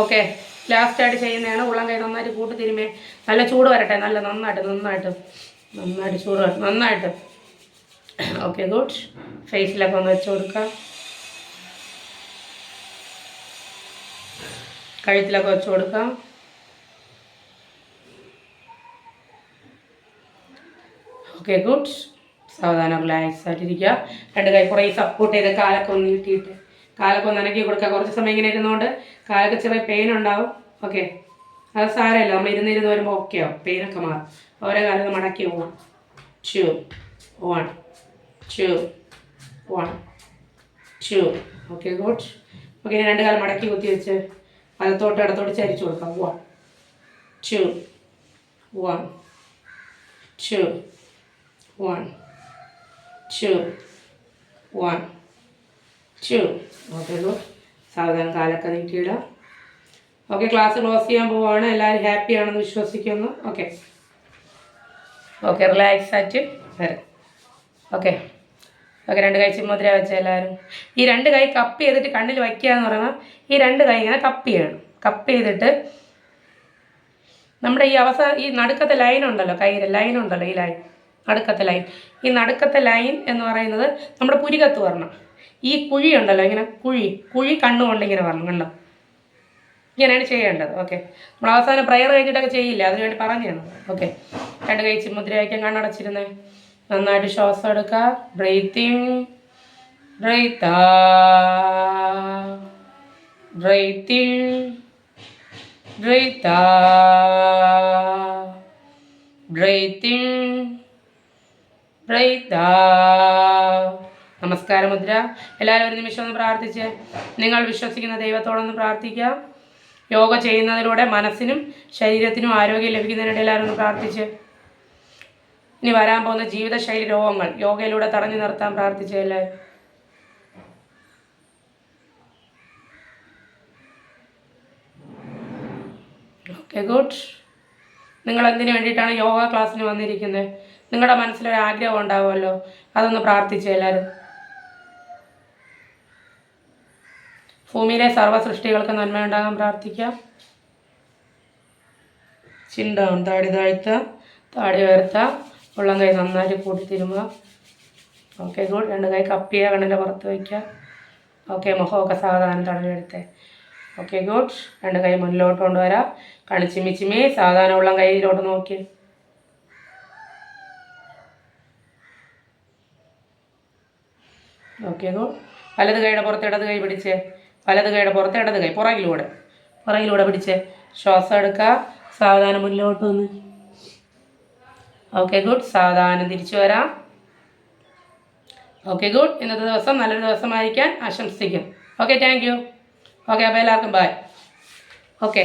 ഓക്കെ, ലാസ്റ്റായിട്ട് ചെയ്യുന്നതാണ്. ഉള്ളം കൈ നന്നായിട്ട് കൂട്ടി തിരുമ്മേ. നല്ല ചൂട് വരട്ടെ, നന്നായിട്ട് ചൂട് വരട്ടെ, നന്നായിട്ട്. Okay good. ഫേസിലൊക്കെ ഒന്ന് വെച്ച് കൊടുക്കുക, കഴുത്തിലൊക്കെ വെച്ച് കൊടുക്കാം. Okay good. സാവധാനം റിലാക്സ് ആയിട്ടിരിക്കുക. രണ്ട് കൈ കുറേ സപ്പോർട്ട് ചെയ്ത് കാലൊക്കെ ഒന്ന് നീട്ടിയിട്ട് കാലൊക്കെ ഒന്ന് അനക്കി കൊടുക്കുക. കുറച്ച് സമയം ഇങ്ങനെ ഇരുന്നുകൊണ്ട് കാലൊക്കെ ചെറിയ പെയിൻ ഉണ്ടാവും. ഓക്കെ, അത് സാരമില്ല, നമ്മൾ ഇരുന്ന് വരുമ്പോൾ ഓക്കെ ആവും, പെയിനൊക്കെ മാറും. ഓരോ കാലം മടക്കി 1 2 1 2 1 2. Okay good. ഓക്കെ, ഇനി രണ്ട് കാലം മടക്കി കുത്തി വെച്ച് വലത്തോട്ട് ഇടത്തോട്ട് ചരിച്ചു കൊടുക്കാം. 1 2 1 2 1 2 1 2. Okay good. സാവധാനം കാലൊക്കെ നീട്ടിയിടാം. ഓക്കെ, ക്ലാസ് ക്ലോസ് ചെയ്യാൻ പോവുകയാണ്. എല്ലാവരും ഹാപ്പിയാണെന്ന് വിശ്വസിക്കുന്നു. ഓക്കെ ഓക്കെ, റിലാക്സ് ആയിട്ട് വരാം. ഓക്കെ ഓക്കെ, രണ്ട് കൈ ചിമ്മുദ്ര വെച്ച എല്ലാവരും. ഈ രണ്ട് കൈ കപ്പ് ചെയ്തിട്ട് കണ്ണിൽ വയ്ക്കുക എന്ന് പറയുമ്പോൾ ഈ രണ്ട് കൈ ഇങ്ങനെ കപ്പ് ചെയ്യണം. കപ്പ് ചെയ്തിട്ട് നമ്മുടെ ഈ നടുക്കത്തെ ലൈൻ ഉണ്ടല്ലോ, കയ്യിലെ ലൈൻ ഉണ്ടല്ലോ, ഈ ലൈൻ നടുക്കത്തെ ലൈൻ. ഈ നടുക്കത്തെ ലൈൻ എന്ന് പറയുന്നത് നമ്മുടെ പുരികത്ത് വരണം. ഈ കുഴി ഉണ്ടല്ലോ, ഇങ്ങനെ കുഴി കണ്ണുകൊണ്ട് ഇങ്ങനെ വരണം, കണ്ടോ? ഇങ്ങനെയാണ് ചെയ്യേണ്ടത്. ഓക്കെ, നമ്മൾ അവസാനം പ്രയർ കഴിഞ്ഞിട്ടൊക്കെ ചെയ്യില്ല, അതിനുവേണ്ടി പറഞ്ഞു തന്നു. ഓക്കെ, രണ്ട് കൈ ചിമ്മുദ്ര വയ്ക്കാൻ, കണ്ണടച്ചിരുന്നേ. നന്നായിട്ട് ശ്വാസം എടുക്കുക. Breathe in, breathe out, breathe in, breathe out, breathe in, breathe out. നമസ്കാര മുദ്ര. എല്ലാവരും ഒരു നിമിഷം ഒന്ന് പ്രാർത്ഥിച്ച് നിങ്ങൾ വിശ്വസിക്കുന്ന ദൈവത്തോടൊന്ന് പ്രാർത്ഥിക്കുക. യോഗ ചെയ്യുന്നതിലൂടെ മനസ്സിനും ശരീരത്തിനും ആരോഗ്യം ലഭിക്കുന്നതിനിടെ എല്ലാവരും ഒന്ന് പ്രാർത്ഥിച്ച് ഇനി വരാൻ പോകുന്ന ജീവിതശൈലി രോഗങ്ങൾ യോഗയിലൂടെ തടഞ്ഞു നിർത്താൻ പ്രാർത്ഥിച്ച് എല്ലാവരും. Okay good. നിങ്ങൾ എന്തിനു വേണ്ടിയിട്ടാണ് യോഗ ക്ലാസ്സിന് വന്നിരിക്കുന്നത്? നിങ്ങളുടെ മനസ്സിലൊരു ആഗ്രഹം ഉണ്ടാവുമല്ലോ, അതൊന്ന് പ്രാർത്ഥിച്ച് എല്ലാവരും. ഭൂമിയിലെ സർവ്വ സൃഷ്ടികൾക്ക് നന്മയുണ്ടാകാൻ പ്രാർത്ഥിക്കാം. ചിണ്ടാവും, താടി താഴ്ത്തുക, താടി ഉയർത്തുക, ഉള്ളം കൈ നന്നായിട്ട് കൂട്ടി തിരുമുക. Okay good. രണ്ട് കൈ കപ്പ് ചെയ്യുക, കണ്ണിൻ്റെ പുറത്ത് വയ്ക്കുക. ഓക്കെ, മുഖമൊക്കെ സാവധാനം തടവിയെടുത്തേ. Okay good. രണ്ട് കൈ മുന്നിലോട്ട് കൊണ്ടുവരാം. കണ്ണ് ചിമ്മി സാവധാനം ഉള്ളം കൈയിലോട്ട് നോക്കി. Okay good. വലത് കൈയുടെ പുറത്ത് ഇടത് കൈ പിടിച്ച്, വലത് കൈയുടെ പുറത്ത് ഇടത് കൈ പുറകിലൂടെ പിടിച്ച് ശ്വാസം എടുക്കുക. സാവധാനം മുന്നിലോട്ട് വന്ന്. Okay good. സാവധാനം തിരിച്ചു വരാം. Okay good. ഇന്നത്തെ ദിവസം നല്ലൊരു ദിവസമായിരിക്കാൻ ആശംസിക്കും. Okay, thank you. ഓക്കെ, അപ്പോൾ എല്ലാവർക്കും ബൈ. ഓക്കെ.